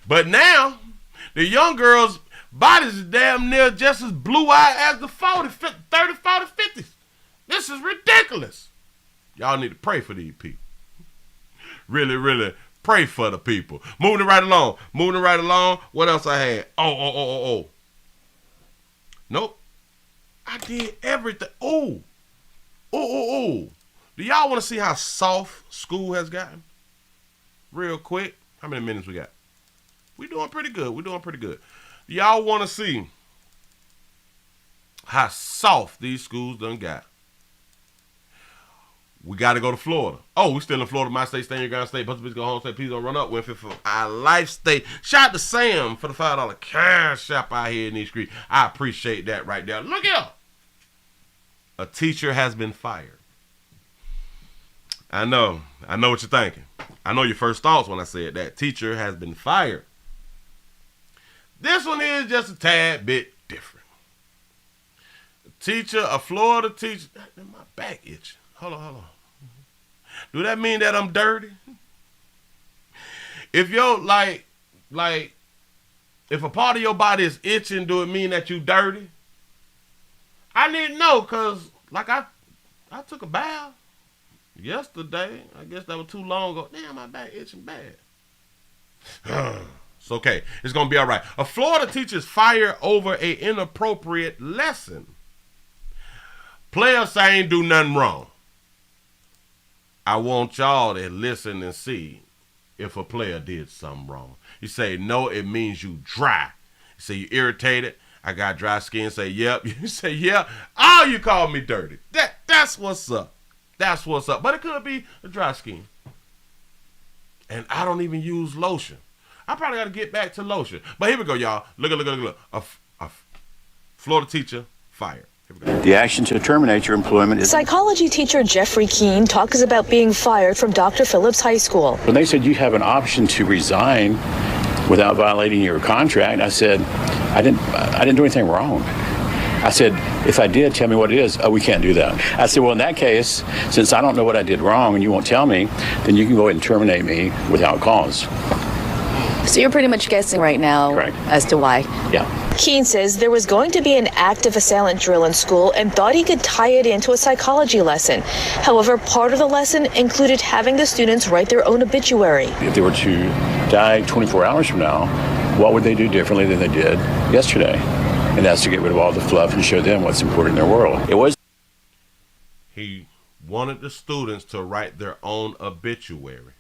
But now, the young girls' bodies is damn near just as blue-eyed as the 30, 40, 50s. This is ridiculous. Y'all need to pray for these people. Really, really pray for the people. Moving right along. What else I had? Oh. Nope. I did everything. Oh. Do y'all want to see how soft school has gotten? Real quick. How many minutes we got? We doing pretty good. Do y'all want to see how soft these schools done got? We got to go to Florida. Oh, we still in Florida. My state, stay in your ground state. Bunch of bitches go home, say, please don't run up. Winfield for our life state. Shout out to Sam for the $5 cash shop out here in these streets. I appreciate that right there. Look here. A teacher has been fired. I know what you're thinking. I know your first thoughts when I said that. Teacher has been fired. This one is just a tad bit different. A Florida teacher. My back itching. Hold on. Do that mean that I'm dirty? If you're like, if a part of your body is itching, do it mean that you dirty? I need to know, cause like I took a bath yesterday. I guess that was too long ago. Damn, my back itching bad. It's okay. It's gonna be all right. A Florida teacher is fired over an inappropriate lesson. Players say ain't do nothing wrong. I want y'all to listen and see if a player did something wrong. You say no, it means you dry. You say you irritated. I got dry skin. Say yep. You say yeah. Oh, you call me dirty. That's what's up. That's what's up. But it could be a dry skin. And I don't even use lotion. I probably got to get back to lotion. But here we go, y'all. Look. A Florida teacher fired. The action to terminate your employment is... Psychology teacher Jeffrey Keene talks about being fired from Dr. Phillips High School. When they said you have an option to resign without violating your contract, I said, I didn't do anything wrong. I said, if I did, tell me what it is. Oh, we can't do that. I said, well, in that case, since I don't know what I did wrong and you won't tell me, then you can go ahead and terminate me without cause. So you're pretty much guessing right now as to why? Yeah. Keene says there was going to be an active assailant drill in school and thought he could tie it into a psychology lesson. However, part of the lesson included having the students write their own obituary. If they were to die 24 hours from now, what would they do differently than they did yesterday? And that's to get rid of all the fluff and show them what's important in their world. He wanted the students to write their own obituary.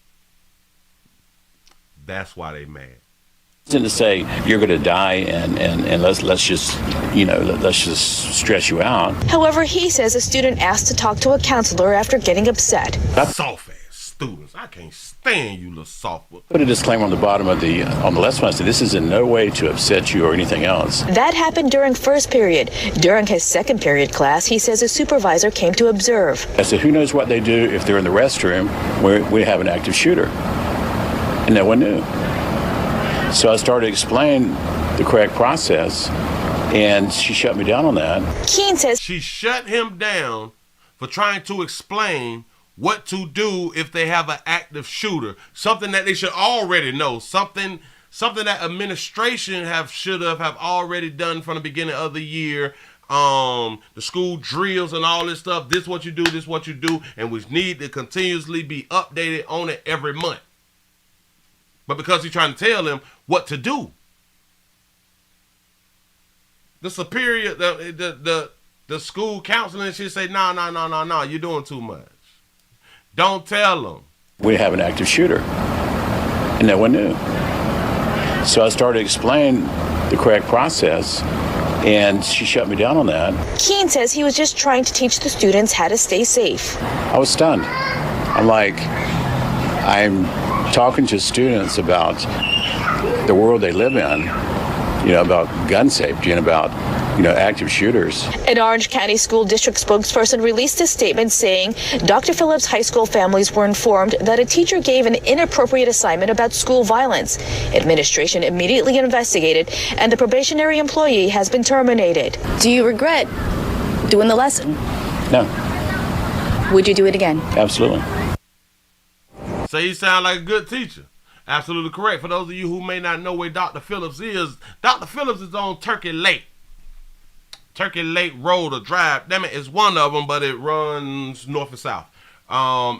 That's why they mad. To say you're going to die and let's just stress you out. However, he says a student asked to talk to a counselor after getting upset. Soft ass students, I can't stand you, little soft. Put a disclaimer on the bottom of the lesson. I said this is in no way to upset you or anything else. That happened during first period. During his second period class, he says a supervisor came to observe. I said, who knows what they do if they're in the restroom where we have an active shooter, and no one knew. So I started to explain the correct process, and she shut me down on that. Keene says she shut him down for trying to explain what to do if they have an active shooter, something that they should already know, something that administration should have already done from the beginning of the year. The school drills and all this stuff. This what you do, and we need to continuously be updated on it every month. But because he's trying to tell them what to do, the superior, the school counselor should say, no, you're doing too much. Don't tell them. We have an active shooter, and no one knew. So I started to explain the correct process, and she shut me down on that. Keene says he was just trying to teach the students how to stay safe. I was stunned. I'm talking to students about the world they live in, about gun safety and about active shooters. An Orange County School District spokesperson released a statement saying Dr. Phillips High School families were informed that a teacher gave an inappropriate assignment about school violence. Administration immediately investigated, and the probationary employee has been terminated. Do you regret doing the lesson? No. Would you do it again? Absolutely. So you sound like a good teacher. Absolutely correct. For those of you who may not know where Dr. Phillips is, Dr. Phillips is on Turkey Lake. Turkey Lake Road or Drive. Damn it, it's one of them, but it runs north and south.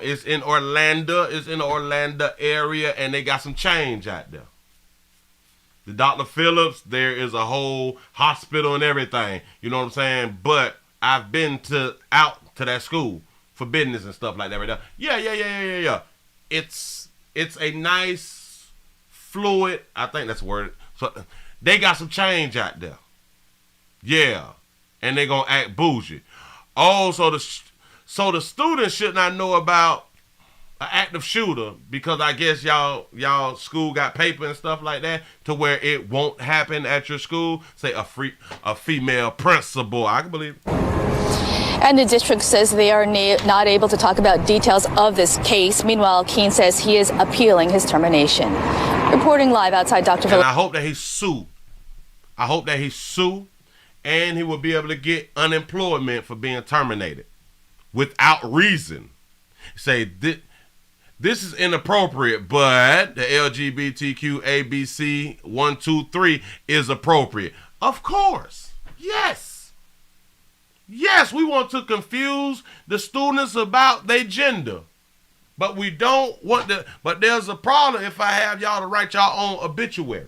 It's in Orlando. It's in the Orlando area, and they got some change out there. The Dr. Phillips, there is a whole hospital and everything. You know what I'm saying? But I've been out to that school for business and stuff like that right now. Yeah. It's a nice, fluid, I think that's the word. So they got some change out there. Yeah. And they gonna act bougie. Oh, so the students should not know about an active shooter because I guess y'all school got paper and stuff like that to where it won't happen at your school. Say a female principal. I can believe it. And the district says they are not able to talk about details of this case. Meanwhile, Keene says he is appealing his termination. Reporting live outside Dr. Phillips. And I hope that he sue. And he will be able to get unemployment for being terminated without reason. Say, this is inappropriate, but the LGBTQ ABC 1, 2, 3 is appropriate. Of course. Yes, we want to confuse the students about their gender. But we don't want to. But there's a problem if I have y'all to write y'all own obituary.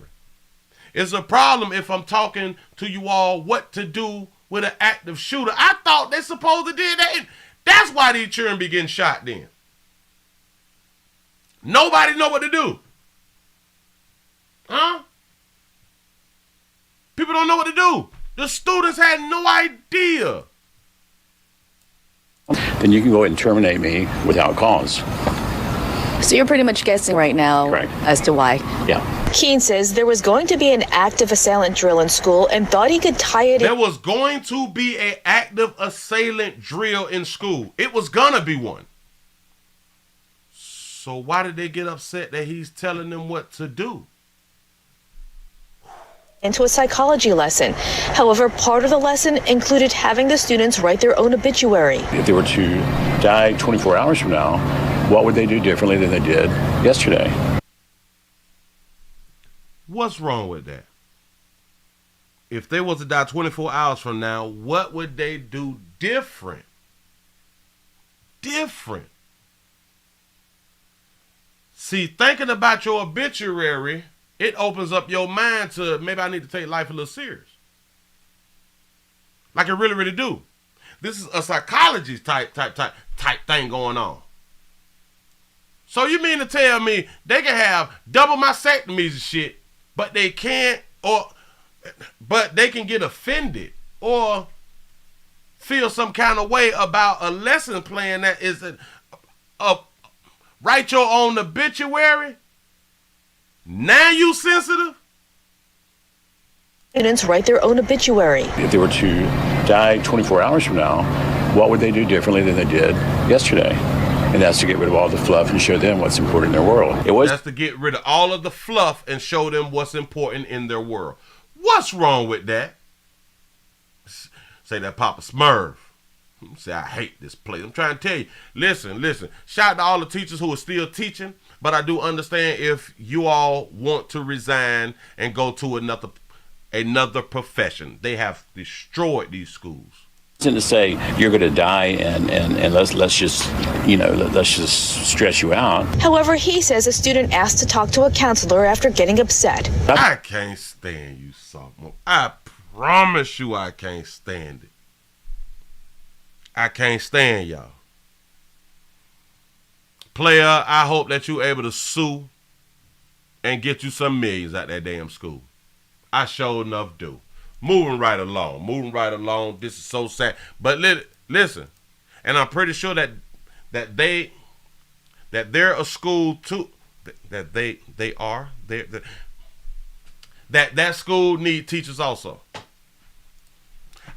It's a problem if I'm talking to you all what to do with an active shooter. I thought they supposed to do that. That's why these children be getting shot then. Nobody know what to do. Huh? People don't know what to do. The students had no idea. Then you can go ahead and terminate me without cause. So you're pretty much guessing right now as to why. Yeah. Keene says there was going to be an active assailant drill in school and thought he could tie it in. There was going to be an active assailant drill in school. It was gonna be one. So why did they get upset that he's telling them what to do? Into a psychology lesson. However, part of the lesson included having the students write their own obituary. If they were to die 24 hours from now, what would they do differently than they did yesterday? What's wrong with that? If they was to die 24 hours from now, what would they do different? See, thinking about your obituary, it opens up your mind to maybe I need to take life a little serious. Like it really, really do. This is a psychology type thing going on. So you mean to tell me they can have double mastectomies and shit, but they can't, but they can get offended or feel some kind of way about a lesson plan that is write your own obituary? Now you sensitive? Students write their own obituary. If they were to die 24 hours from now, what would they do differently than they did yesterday? And that's to get rid of all the fluff and show them what's important in their world. That's to get rid of all of the fluff and show them what's important in their world. What's wrong with that? Say that Papa Smurf. Say, I hate this place. I'm trying to tell you. Listen. Shout out to all the teachers who are still teaching, but I do understand if you all want to resign and go to another profession. They have destroyed these schools. To say you're going to die and let's just stress you out. However, he says a student asked to talk to a counselor after getting upset. I can't stand you, sophomore. I promise you I can't stand it. I can't stand y'all. Player, I hope that you're able to sue and get you some millions out that damn school. I sure enough do. Moving right along. This is so sad. But listen, and I'm pretty sure that they're a school too. That school need teachers also.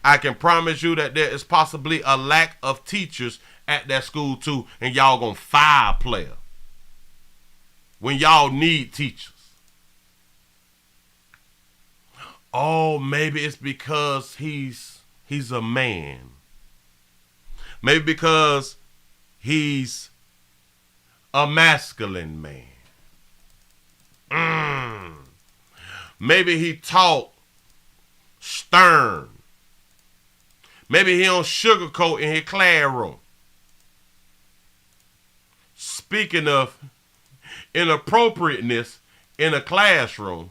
I can promise you that there is possibly a lack of teachers at that school too, and y'all gonna fire a player when y'all need teachers. Oh, maybe it's because he's a man. Maybe because he's a masculine man. Maybe he talk stern. Maybe he don't sugarcoat in his classroom. Speaking of inappropriateness in a classroom,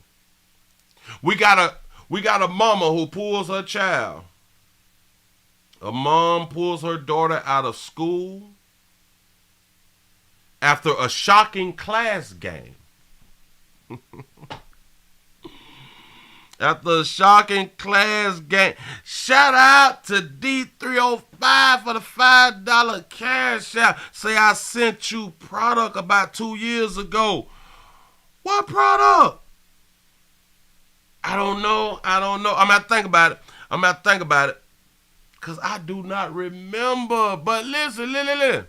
we got a mama who pulls her child. A mom pulls her daughter out of school after a shocking class game. After a shocking class game. Shout out to D305 for the $5 cash out. Say I sent you product about 2 years ago. What product? I don't know. I'm going to think about it. Because I do not remember. But listen.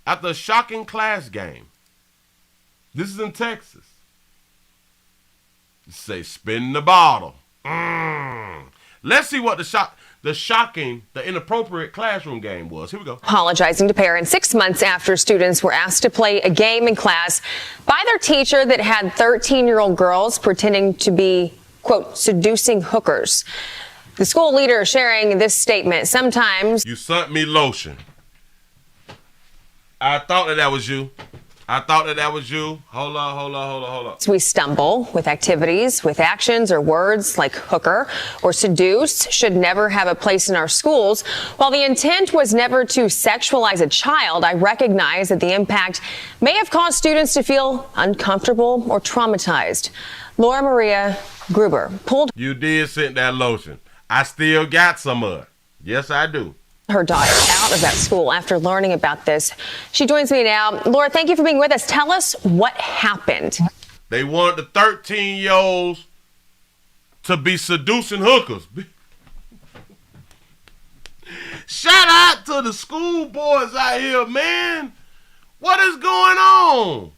After a shocking class game. This is in Texas. Say spin the bottle. Let's see what the inappropriate classroom game was. Here we go. Apologizing to parents 6 months after students were asked to play a game in class by their teacher that had 13-year-old girls pretending to be, quote, seducing hookers. The school leader sharing this statement. Sometimes you sent me lotion. I thought that was you. Hold on. We stumble with activities, with actions or words like hooker or seduce should never have a place in our schools. While the intent was never to sexualize a child, I recognize that the impact may have caused students to feel uncomfortable or traumatized. Laura Maria Gruber pulled. You did send that lotion. I still got some of it. Yes, I do. Her daughter out of that school after learning about this. She joins me now. Laura, thank you for being with us. Tell us what happened. They wanted the 13-year-olds to be seducing hookers. Shout out to the school boys out here, man. What is going on?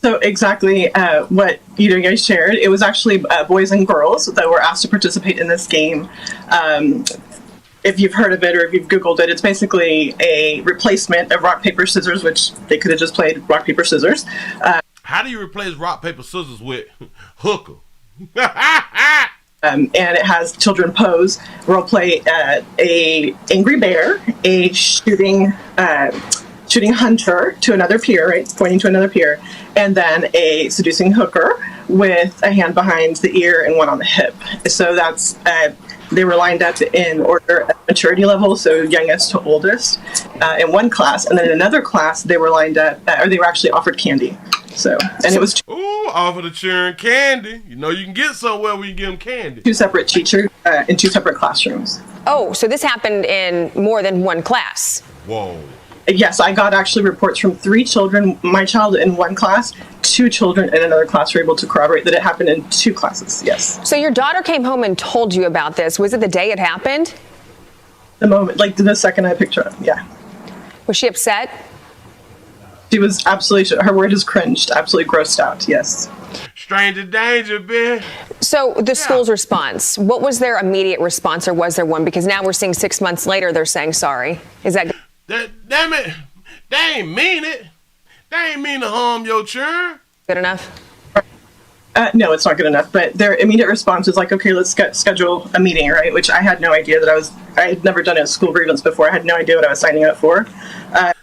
So exactly what you guys shared. It was actually boys and girls that were asked to participate in this game. If you've heard of it or if you've Googled it, it's basically a replacement of rock, paper, scissors, which they could have just played rock, paper, scissors. How do you replace rock, paper, scissors with hooker? And it has children pose, role play a angry bear, a shooting hunter to another peer, right, pointing to another peer, and then a seducing hooker with a hand behind the ear and one on the hip. So that's they were lined up in order of maturity level, so youngest to oldest, in one class, and then in another class they were lined up, or they were actually offered candy. So, and it was offered a churn candy. You know, you can get somewhere where you give them candy. 2 separate teachers in 2 separate classrooms. Oh, so this happened in more than one class. Whoa. Yes, I got actually reports from 3 children, my child in one class, 2 children in another class were able to corroborate that it happened in 2 classes, yes. So your daughter came home and told you about this. Was it the day it happened? The moment, like the second I picked her up, yeah. Was she upset? She was absolutely, her word is cringed, absolutely grossed out, yes. Stranger danger, bitch. So the school's response, what was their immediate response, or was there one? Because now we're seeing 6 months later they're saying sorry. Is that... Damn it, they ain't mean it. They ain't mean to harm your children. Good enough? No, it's not good enough. But their immediate response is like, okay, let's schedule a meeting, right? Which I had no idea that I had never done a school grievance before. I had no idea what I was signing up for.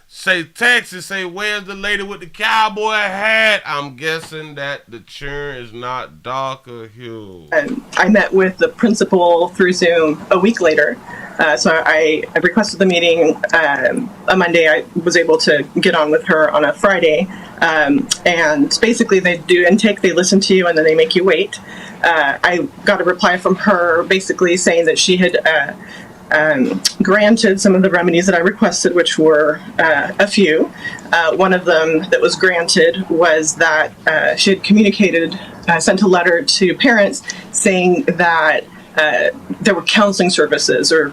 Say Texas, say where's the lady with the cowboy hat? I'm guessing that the churn is not darker hue. I met with the principal through Zoom a week later. So I requested the meeting a Monday. I was able to get on with her on a Friday. And basically they do intake, they listen to you, and then they make you wait. I got a reply from her basically saying that she had granted some of the remedies that I requested, which were a few. One of them that was granted was that she had communicated, sent a letter to parents saying that there were counseling services or,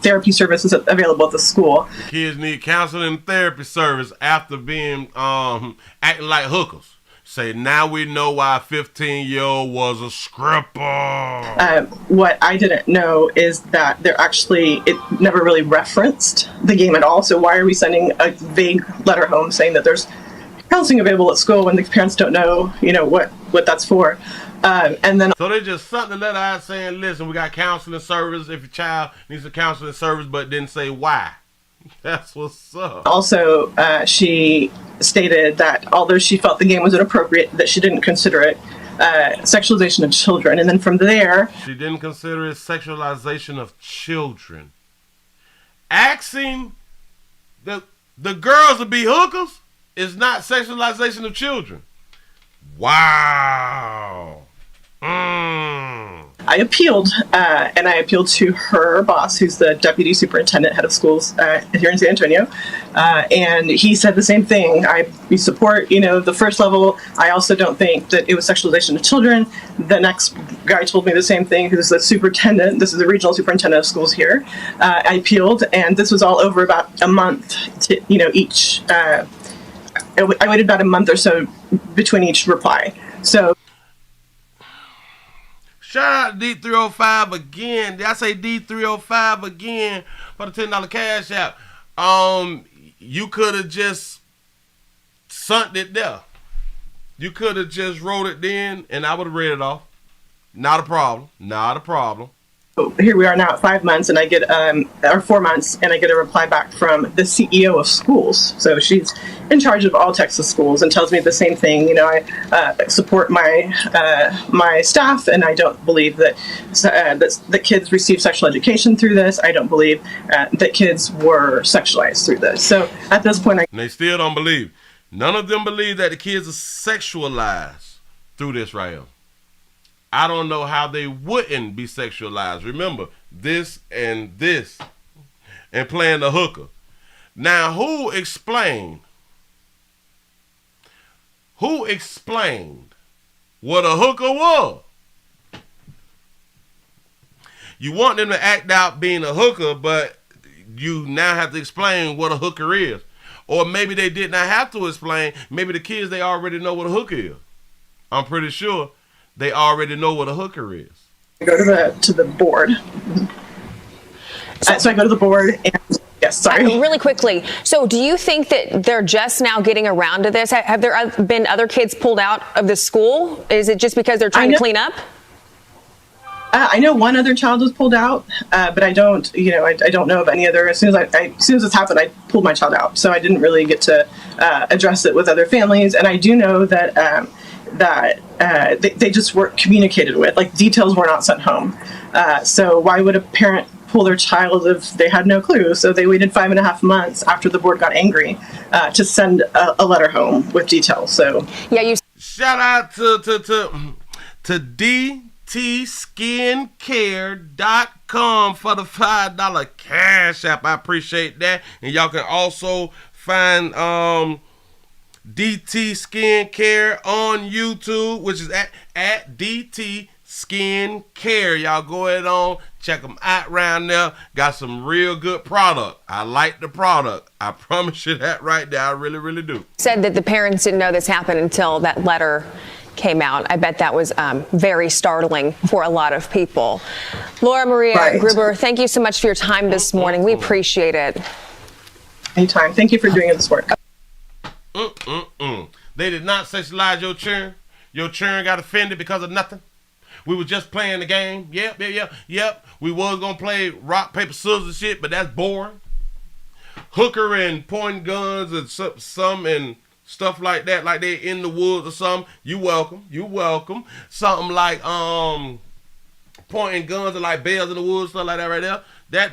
therapy services available at the school. Kids need counseling and therapy service after being acting like hookers. Say, now we know why a 15-year-old was a stripper. What I didn't know is that it never really referenced the game at all. So why are we sending a vague letter home saying that there's counseling available at school when the parents don't know, what that's for? So they just sent the letter out saying, listen, we got counseling service if your child needs a counseling service, but didn't say why. That's what's up. Also, she stated that although she felt the game was inappropriate, that she didn't consider it sexualization of children. And then from there... She didn't consider it sexualization of children. Asking the girls to be hookers is not sexualization of children. Wow. I appealed, and I appealed to her boss, who's the deputy superintendent, head of schools here in San Antonio, and he said the same thing. We support, the first level. I also don't think that it was sexualization of children. The next guy told me the same thing, who's the superintendent. This is the regional superintendent of schools here. I appealed, and this was all over about a month to, each. I waited about a month or so between each reply. So. Shout out to D305 again. I say D305 again for the $10 cash app. You could have just sunk it there. You could have just wrote it then, and I would have read it off. Not a problem. Not a problem. Here we are now at 5 months, and I get, or 4 months, and I get a reply back from the CEO of schools. So she's in charge of all Texas schools and tells me the same thing. I support my staff, and I don't believe that kids receive sexual education through this. I don't believe that kids were sexualized through this. So at this point, and they still don't believe. None of them believe that the kids are sexualized through this right here. I don't know how they wouldn't be sexualized. Remember, this and playing the hooker. Now, who explained what a hooker was? You want them to act out being a hooker, but you now have to explain what a hooker is. Or maybe they did not have to explain. Maybe the kids, they already know what a hooker is. I'm pretty sure they already know what a hooker is. I go to the board. So I go to the board and yes, sorry. Really quickly. So do you think that they're just now getting around to this? Have there been other kids pulled out of the school? Is it just because they're trying to clean up? I know one other child was pulled out, but I don't, I don't know of any other. As soon as this happened, I pulled my child out. So I didn't really get to address it with other families. And I do know that they just weren't communicated with, like details were not sent home. So why would a parent pull their child if they had no clue? So they waited 5.5 months after the board got angry to send a letter home with details. So yeah, shout out to DTSkincare.com for the $5 cash app. I appreciate that. And y'all can also find DT Skincare on YouTube, which is at DT Skincare. Y'all go ahead on, check them out around there. Got some real good product. I like the product. I promise you that right there. I really, really do. Said that the parents didn't know this happened until that letter came out. I bet that was very startling for a lot of people. Laura Maria Gruber, thank you so much for your time this morning. We appreciate it. Anytime. Thank you for doing this work. They did not sexualize your children. Your children got offended because of nothing. We were just playing the game. Yep. We was gonna play rock, paper, scissors and shit, but that's boring. Hooker and pointing guns and some and stuff like that, like they in the woods or something. You welcome. Something like pointing guns and like bears in the woods, stuff like that right there.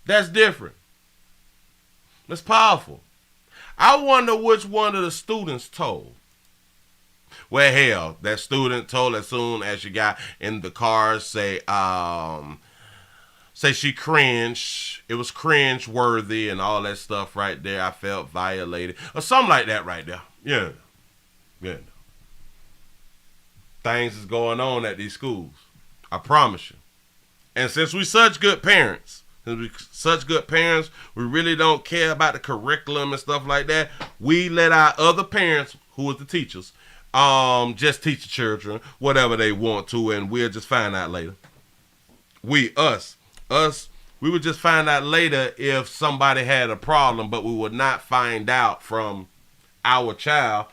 That's different. That's powerful. I wonder which one of the students told. Well, hell, that student told as soon as she got in the car, say she cringed. It was cringe worthy and all that stuff right there. I felt violated or something like that right there. Yeah. things is going on at these schools. I promise you. And since we such good parents, we really don't care about the curriculum and stuff like that. We let our other parents, who is the teachers, just teach the children whatever they want to, and we'll just find out later. We would just find out later if somebody had a problem, but we would not find out from our child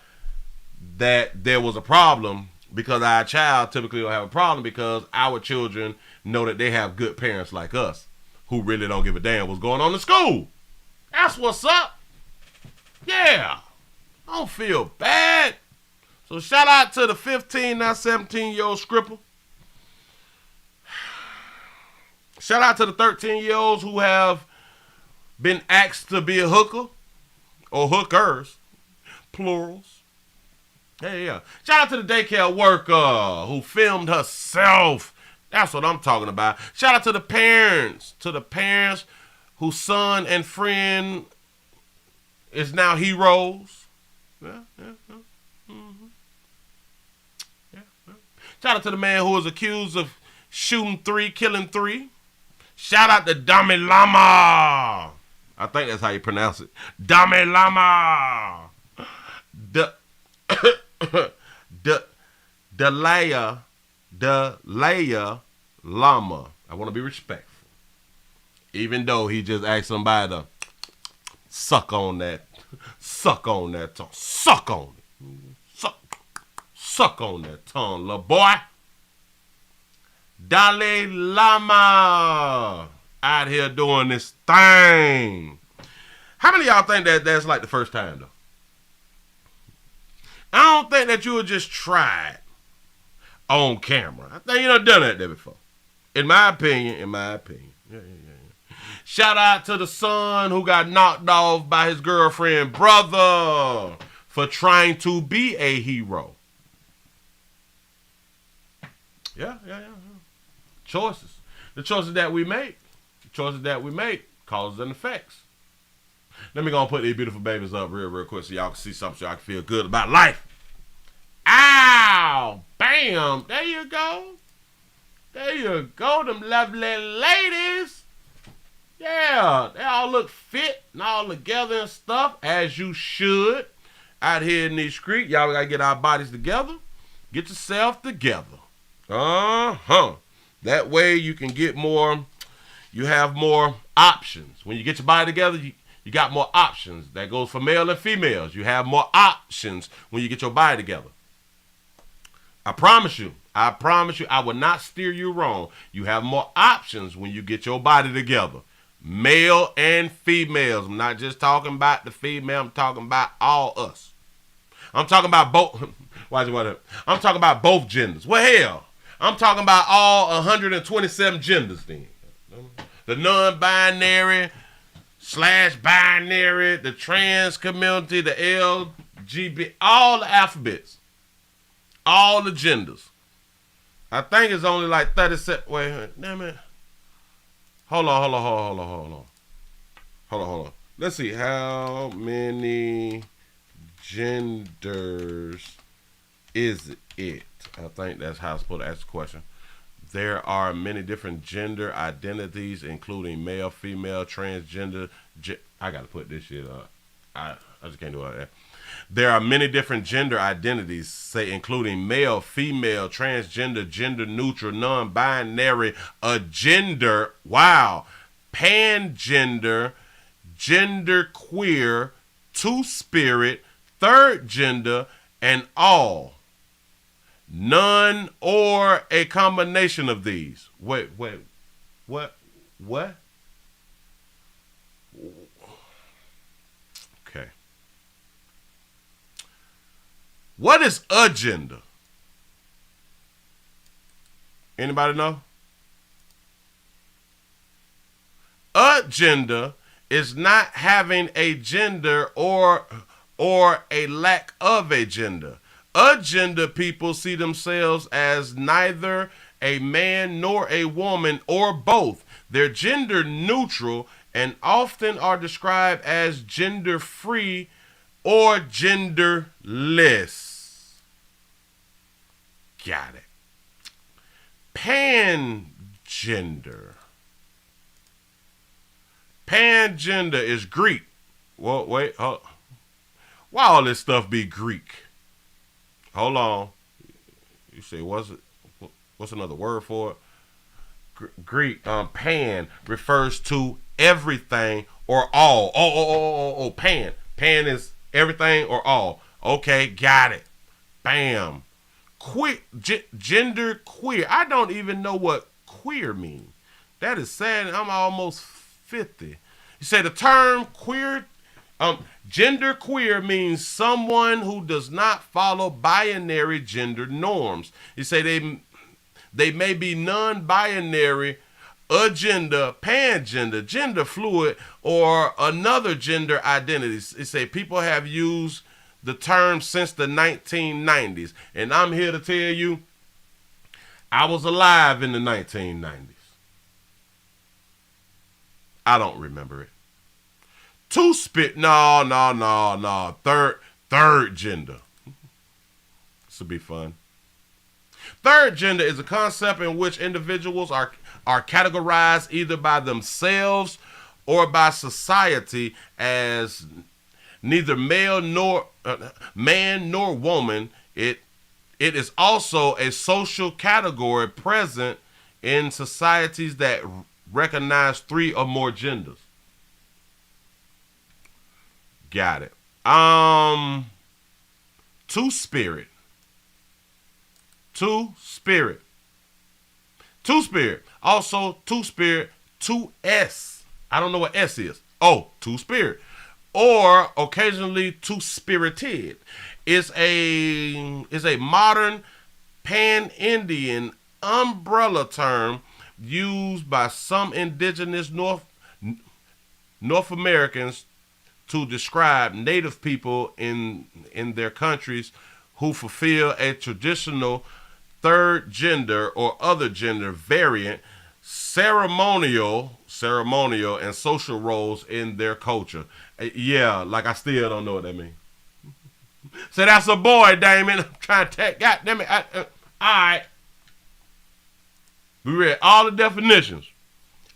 that there was a problem, because our child typically will have a problem because our children know that they have good parents like us who really don't give a damn what's going on in school. That's what's up. Yeah. I don't feel bad. So shout out to the 15, now 17-year-old scripper. Shout out to the 13-year-olds who have been asked to be a hooker or hookers, plurals. Yeah. Shout out to the daycare worker who filmed herself. That's what I'm talking about. Shout out to the parents whose son and friend is now heroes. Yeah. Shout out to the man who was accused of shooting 3, killing 3. Shout out to Dalai Lama. I think that's how you pronounce it. Dalai Lama. Dalai Lama. I want to be respectful. Even though he just asked somebody to suck on that tongue. Suck on it. Suck on that tongue, little boy. Dalai Lama out here doing this thing. How many of y'all think that that's like the first time, though? I don't think that you would just try it on camera. I think you done that there before. In my opinion. Yeah. Shout out to the son who got knocked off by his girlfriend brother for trying to be a hero. Yeah. Choices. The choices that we make. Causes and effects. Let me go and put these beautiful babies up real quick so y'all can see something, so y'all can feel good about life. Ow! Bam! There you go. Them lovely ladies. Yeah, they all look fit and all together and stuff, as you should. Out here in these streets, y'all gotta get our bodies together. Get yourself together. That way you can get more, you have more options. When you get your body together, you got more options. That goes for male and females. You have more options when you get your body together. I promise you, I will not steer you wrong. You have more options when you get your body together. Male and females. I'm not just talking about the female. I'm talking about all us. I'm talking about both. I'm talking about both genders. Well, hell, I'm talking about all 127 genders then. The non-binary / binary, the trans community, the LGBT, all the alphabets, all the genders. I think it's only like 37. Wait, damn it. Hold on. Let's see. How many genders is it? I think that's how I'm supposed to ask the question. There are many different gender identities, including male, female, transgender. I got to put this shit up. I just can't do all that. There are many different gender identities, say, including male, female, transgender, gender neutral, non-binary, agender, pangender, genderqueer, two-spirit, third gender, and all. None or a combination of these. Wait. What? Okay. What is agenda? Anybody know? Agenda is not having a gender or a lack of a gender. Agender people see themselves as neither a man nor a woman or both. They're gender neutral and often are described as gender free or genderless. Got it. Pangender. Pangender is Greek. Well, wait. Why all this stuff be Greek? Hold on. You say, what's another word for it? Greek. Pan refers to everything or all. Oh, pan. Pan is everything or all. Okay, got it. Bam. Gender queer. I don't even know what queer means. That is sad. I'm almost 50. You say the term queer, gender queer means someone who does not follow binary gender norms. You say they may be non-binary, agender, pangender, gender fluid, or another gender identity. You say people have used the term since the 1990s. And I'm here to tell you, I was alive in the 1990s. I don't remember it. Two-spirit, no. Third gender. This will be fun. Third gender is a concept in which individuals are categorized either by themselves or by society as neither man nor woman. It is also a social category present in societies that recognize 3 or more genders. Got it. Two-spirit. Also, two-spirit, 2S. I don't know what S is. Oh, two-spirit. Or occasionally two-spirited. Is a modern pan-Indian umbrella term used by some indigenous North Americans to describe native people in their countries who fulfill a traditional third gender or other gender variant, ceremonial and social roles in their culture. Yeah, like I still don't know what that means. So that's a boy, Damon. I'm trying to take, God damn it. All right. We read all the definitions,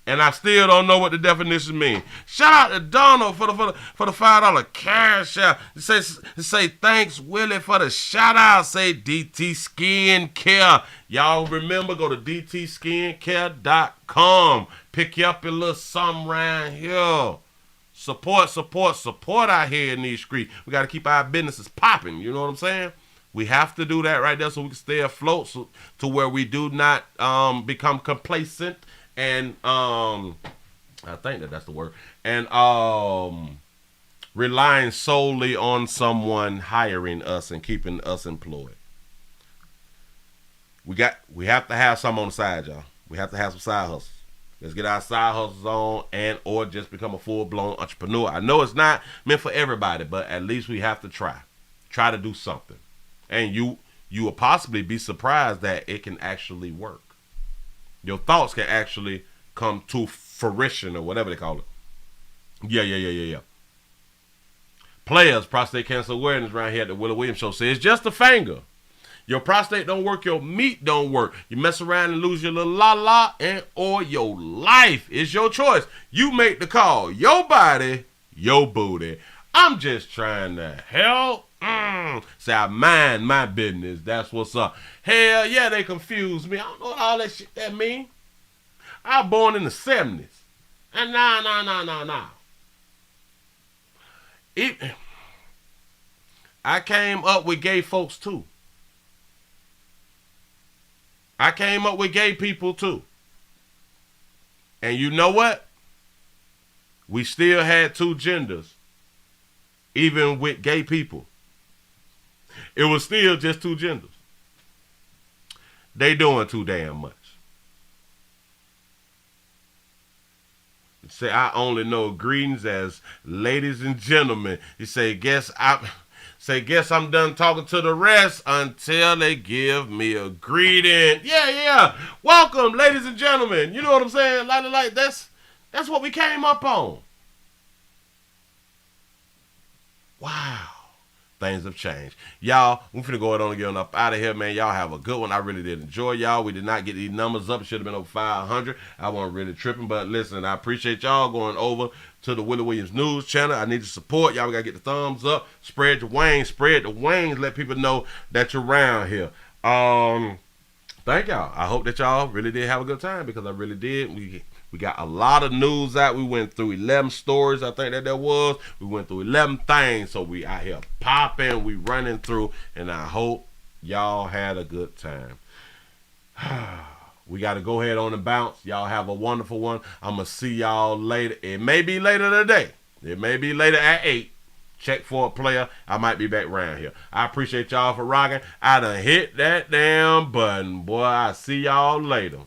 and I still don't know what the definitions mean. Shout out to Donald for the $5 cash out. Say thanks, Willie, for the shout out. Say DT Skin Care. Y'all remember, go to dtskincare.com. Pick you up your little something around here. Support out here in these streets. We got to keep our businesses popping. You know what I'm saying? We have to do that right there so we can stay afloat, to where we do not become complacent and I think that's the word, and relying solely on someone hiring us and keeping us employed. We have to have some on the side, y'all. We have to have some side hustles. Let's get our side hustles on, or just become a full-blown entrepreneur. I know it's not meant for everybody, but at least we have to try to do something. And you will possibly be surprised that it can actually work. Your thoughts can actually come to fruition, or whatever they call it. Yeah. Players, prostate cancer awareness right here at the Willie Williams Show says, just a finger. Your prostate don't work, your meat don't work. You mess around and lose your little la-la, or your life. Is your choice. You make the call. Your body, your booty. I'm just trying to help. Say I mind my business. That's what's up. Hell yeah, they confuse me. I don't know what all that shit that mean. I was born in the 70s. And nah. I came up with gay folks too. I came up with gay people too. And you know what? We still had 2 genders. Even with gay people. It was still just 2 genders. They doing too damn much. Say, I only know greetings as ladies and gentlemen. You say, guess I'm done talking to the rest until they give me a greeting. Yeah. Welcome, ladies and gentlemen. You know what I'm saying? Like that's what we came up on. Wow. things have changed. Y'all, we finna go ahead on and get up out of here, man. Y'all have a good one. I really did enjoy y'all. We did not get these numbers up. It should have been over 500. I wasn't really tripping, but listen, I appreciate y'all going over to the Willie Williams News channel. I need your support. Y'all gotta get the thumbs up. Spread the wings. Let people know that you're around here. Thank y'all. I hope that y'all really did have a good time, because I really did. We got a lot of news out. We went through 11 stories, I think that there was. We went through 11 things. So we out here popping, we running through, and I hope y'all had a good time. We got to go ahead on and bounce. Y'all have a wonderful one. I'm going to see y'all later. It may be later today. It may be later at 8. Check for a player. I might be back around here. I appreciate y'all for rocking. I done hit that damn button. Boy, I see y'all later.